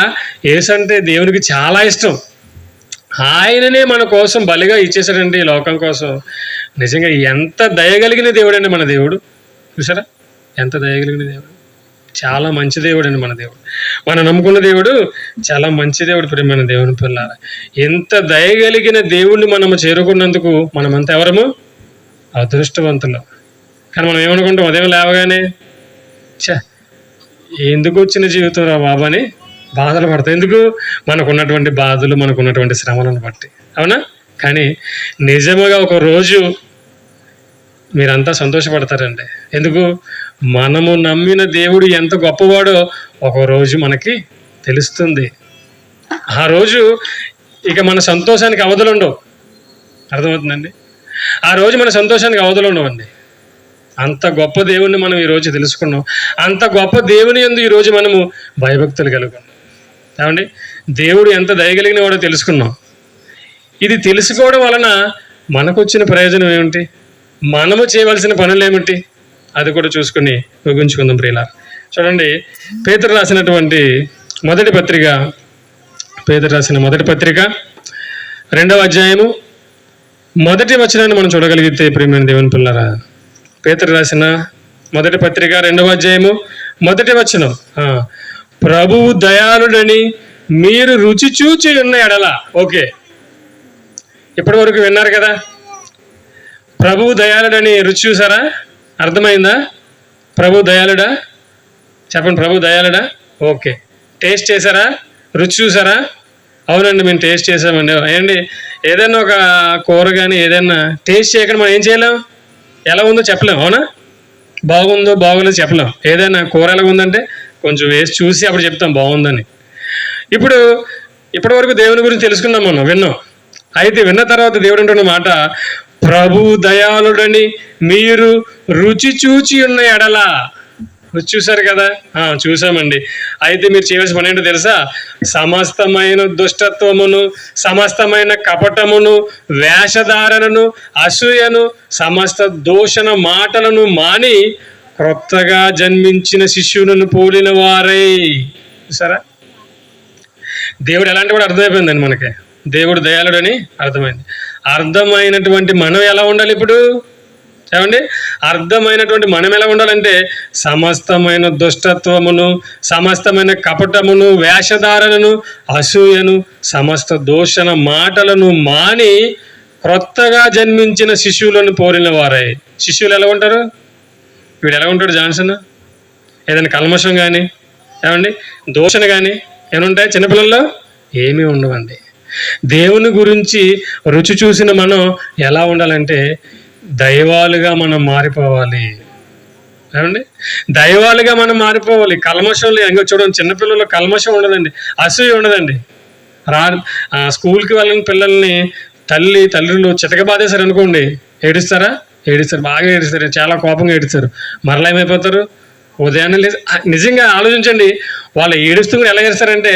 యేసు అంటే దేవునికి చాలా ఇష్టం. ఆయననే మన కోసం బలిగా ఇచ్చేసాడండి ఈ లోకం కోసం. నిజంగా ఎంత దయగలిగిన దేవుడు అండి మన దేవుడు. చూసారా? ఎంత దయగలిగిన దేవుడు! చాలా మంచి దేవుడు అండి మన దేవుడు. మనం నమ్ముకున్న దేవుడు చాలా మంచి దేవుడు. ప్రియమైన దేవుని పిల్లారా, ఎంత దయగలిగిన దేవుణ్ణి మనము చేరుకున్నందుకు మనమంతా ఎవరము? అదృష్టవంతులు. కానీ మనం ఏమనుకుంటాం? ఉదయం లేవగానే ఎందుకు వచ్చిన జీవితం రా బాబు అని బాధలు పడతాయి. ఎందుకు? మనకున్నటువంటి బాధలు, మనకున్నటువంటి శ్రమలను బట్టి, అవునా? కానీ నిజముగా ఒక రోజు మీరంతా సంతోషపడతారండి. ఎందుకు? మనము నమ్మిన దేవుడు ఎంత గొప్పవాడో ఒక రోజు మనకి తెలుస్తుంది. ఆ రోజు ఇక మన సంతోషానికి అవధులు ఉండవు. అర్థమవుతుందండి? ఆ రోజు మన సంతోషానికి అవధులు ఉండవండి. అంత గొప్ప దేవుణ్ణి మనం ఈరోజు తెలుసుకున్నాం. అంత గొప్ప దేవుని యందు ఈరోజు మనము భయభక్తులు కలుగున్నాం. ఏమండి, దేవుడు ఎంత దయగలిగిన వాడో తెలుసుకున్నాం. ఇది తెలుసుకోవడం వలన మనకు వచ్చిన ప్రయోజనం ఏమిటి, మనము చేయవలసిన పనులు ఏమిటి, అది కూడా చూసుకుని ముగించుకుందాం ప్రియులారా. చూడండి, పేతురు రాసినటువంటి మొదటి పత్రిక, పేతురు రాసిన మొదటి పత్రిక 2వ అధ్యాయము మొదటి వచనాన్ని మనం చూడగలిగితే ప్రియమైన దేవుని పిల్లరా, పేతురు రాసిన మొదటి పత్రిక 2వ అధ్యాయము మొదటి వచనం, ప్రభువు దయాళుడని మీరు రుచి చూచి ఉన్న ఎడల. ఓకే, ఇప్పటి వరకు విన్నారు కదా, ప్రభువు దయాళుడని రుచి చూసారా? అర్థమైందా? ప్రభు దయాళుడా? చెప్పండి, ప్రభు దయాళుడా? ఓకే, టేస్ట్ చేశారా? రుచి చూసారా? అవునండి, మేము టేస్ట్ చేసామండి. ఏంటి, ఏదైనా ఒక కూర కానీ ఏదైనా టేస్ట్ చేయకుండా మనం ఏం చేయలేం, ఎలా ఉందో చెప్పలేం. అవునా? బాగుందో బాగోలేదో చెప్పలేం. ఏదైనా కూర ఎలా ఉందంటే కొంచెం వేసి చూసి అప్పుడు చెప్తాం బాగుందని. ఇప్పటి వరకు దేవుని గురించి తెలుసుకున్నాం, మనం విన్నాం. అయితే విన్న తర్వాత దేవుడు అంటున్న మాట, ప్రభు దయాళుడని మీరు రుచి చూచి ఉన్న ఎడల. రుచి చూశారు కదా? చూసామండి. అయితే మీరు చేయవలసిన పని ఏంటో తెలుసా? సమస్తమైన దుష్టత్వమును, సమస్తమైన కపటమును, వేషధారణను, అసూయను, సమస్త దూషణ మాటలను మాని క్రొత్తగా జన్మించిన శిశువులను పోలిన వారై. చూసారా, దేవుడు ఎలాంటి కూడా అర్థమైపోయిందండి మనకి. దేవుడు దయాళుడని అర్థమైంది. అర్థమైనటువంటి మనం ఎలా ఉండాలి ఇప్పుడు? ఏమండి, అర్థమైనటువంటి మనం ఎలా ఉండాలంటే సమస్తమైన దుష్టత్వమును, సమస్తమైన కపటమును, వేషధారణను, అసూయను, సమస్త దూషణ మాటలను మాని క్రొత్తగా జన్మించిన శిశువులను పోలిన వారై. శిశువులు ఎలా ఉంటారు? వీడు ఎలా ఉంటాడు జాన్సన్? ఏదైనా కల్మషం కానీ, ఏమండి, దూషణ కానీ ఏమైనా ఉంటాయి చిన్నపిల్లల్లో? ఏమీ ఉండవండి. దేవుని గురించి రుచి చూసిన మనం ఎలా ఉండాలంటే దైవాలుగా మనం మారిపోవాలి. ఏమండి, దైవాలుగా మనం మారిపోవాలి. కల్మషంలో ఎంగో చూడండి, చిన్నపిల్లల్లో కల్మషం ఉండదండి, అసూయ ఉండదండి. స్కూల్కి వెళ్ళిన పిల్లల్ని తల్లిదండ్రులు చితక బాధేశారు అనుకోండి, ఏడుస్తారా? ఏడుస్తారు, బాగా ఏడుస్తారు, చాలా కోపంగా ఏడుస్తారు. మరలా ఏమైపోతారు? ఉదయాన్నే లేదు. నిజంగా ఆలోచించండి, వాళ్ళు ఏడుస్తూ ఎలా ఏడుస్తారంటే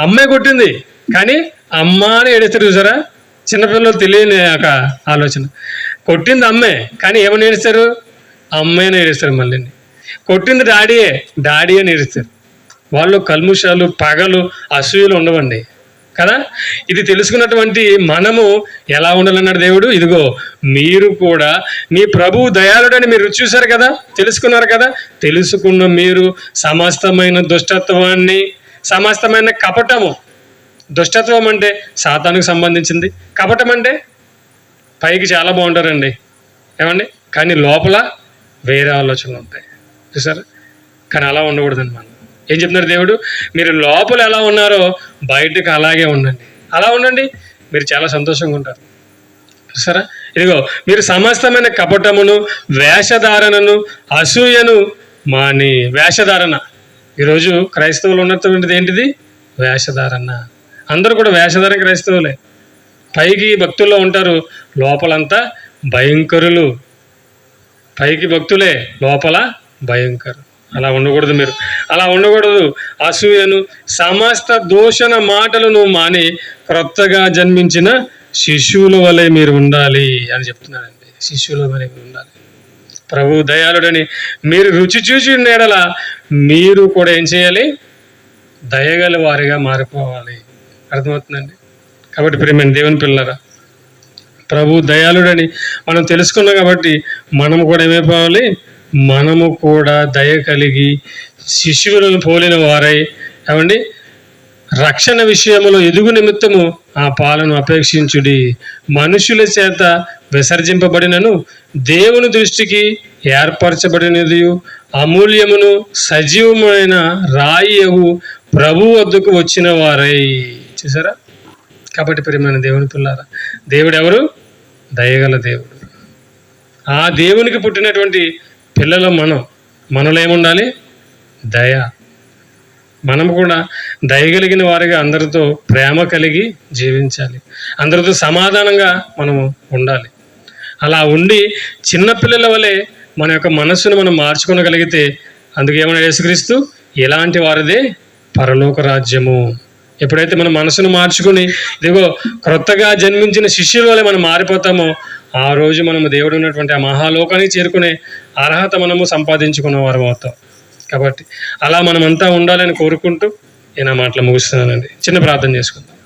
అమ్మాయి కొట్టింది కానీ అమ్మ అని ఏడుస్తారు. చూసారా, చిన్నపిల్లలు తెలియని ఒక ఆలోచన. కొట్టింది అమ్మే కానీ ఏమని ఏడుస్తారు? అమ్మాయిని ఏడుస్తారు. మళ్ళీ కొట్టింది డాడీ అని ఏడుస్తారు. వాళ్ళు కల్ముషాలు, పగలు, అసూయలు ఉండవండి కదా. ఇది తెలుసుకున్నటువంటి మనము ఎలా ఉండాలన్నాడు దేవుడు. ఇదిగో మీరు కూడా మీ ప్రభువు దయాళుడని మీరు చూశారు కదా, తెలుసుకున్నారు కదా. తెలుసుకున్న మీరు సమస్తమైన దుష్టత్వాన్ని, సమస్తమైన కపటము. దుష్టత్వం అంటే సాతానుకు సంబంధించింది. కపటం అంటే పైకి చాలా బాగుంటారండి, ఏమండి, కానీ లోపల వేరే ఆలోచనలు ఉంటాయి. చూసారా, కానీ అలా ఉండకూడదండి. మనం ఏం చెప్తున్నారు దేవుడు? మీరు లోపల ఎలా ఉన్నారో బయటకు అలాగే ఉండండి. అలా ఉండండి, మీరు చాలా సంతోషంగా ఉంటారు. చూసారా, ఇదిగో మీరు సమస్తమైన కపటమును, వేషధారణను, అసూయను మాని. వేషధారణ, ఈరోజు క్రైస్తవులు ఉన్నటువంటిది ఏంటిది? వేషధారణ. అందరూ కూడా వేషధారణ క్రైస్తవులే. పైకి భక్తుల్లో ఉంటారు, లోపలంతా భయంకరులు. పైకి భక్తులే, లోపల భయంకరు. అలా ఉండకూడదు. మీరు అలా ఉండకూడదు. అసూయను, సమస్త దూషణ మాటలను మాని క్రొత్తగా జన్మించిన శిశువుల వలె మీరు ఉండాలి అని చెప్తున్నారండి. శిశువుల వలె మీరు ఉండాలి. ప్రభు దయాళుడని మీరు రుచి చూసి ఉండేడల మీరు కూడా ఏం చేయాలి? దయగల వారిగా మారిపోవాలి. అర్థమవుతుందండి. కాబట్టి ప్రియమైన దేవుని పిల్లరా, ప్రభు దయాళుడని మనం తెలుసుకున్నాం కాబట్టి మనము కూడా ఏమైపోవాలి? మనము కూడా దయ కలిగి శిశువులను పోలిన వారై, ఏమండి, రక్షణ విషయంలో ఎదుగు నిమిత్తము ఆ పాలను అపేక్షించుడి. మనుషుల చేత విసర్జింపబడినను దేవుని దృష్టికి ఏర్పరచబడినది అమూల్యమును సజీవమైన రాయియగు ప్రభు వద్దకు వచ్చిన వారై. చూసారా, కాబట్టి ప్రియమైన దేవుని పిల్లారా, దేవుడు ఎవరు? దయగల దేవుడు. ఆ దేవునికి పుట్టినటువంటి పిల్లలు మనలో ఏముండాలి? దయ. మనము కూడా దయగలిగిన వారిగా అందరితో ప్రేమ కలిగి జీవించాలి. అందరితో సమాధానంగా మనము ఉండాలి. అలా ఉండి చిన్నపిల్లల వలె మన యొక్క మనస్సును మనం మార్చుకోగలిగితే, అందుకేమన్నా యేసుక్రీస్తు ఇలాంటి వారిదే పరలోక రాజ్యము. ఎప్పుడైతే మన మనసును మార్చుకుని ఇదిగో క్రొత్తగా జన్మించిన శిష్యుల వల్ల మనం మారిపోతామో ఆ రోజు మనము దేవుడు ఉన్నటువంటి ఆ మహాలోకానికి చేరుకునే అర్హత మనము సంపాదించుకున్న వారం అవుతాం. కాబట్టి అలా మనమంతా ఉండాలని కోరుకుంటూ నేను ఆ మాటలు ముగిస్తున్నానండి. చిన్న ప్రార్థన చేసుకుందాం.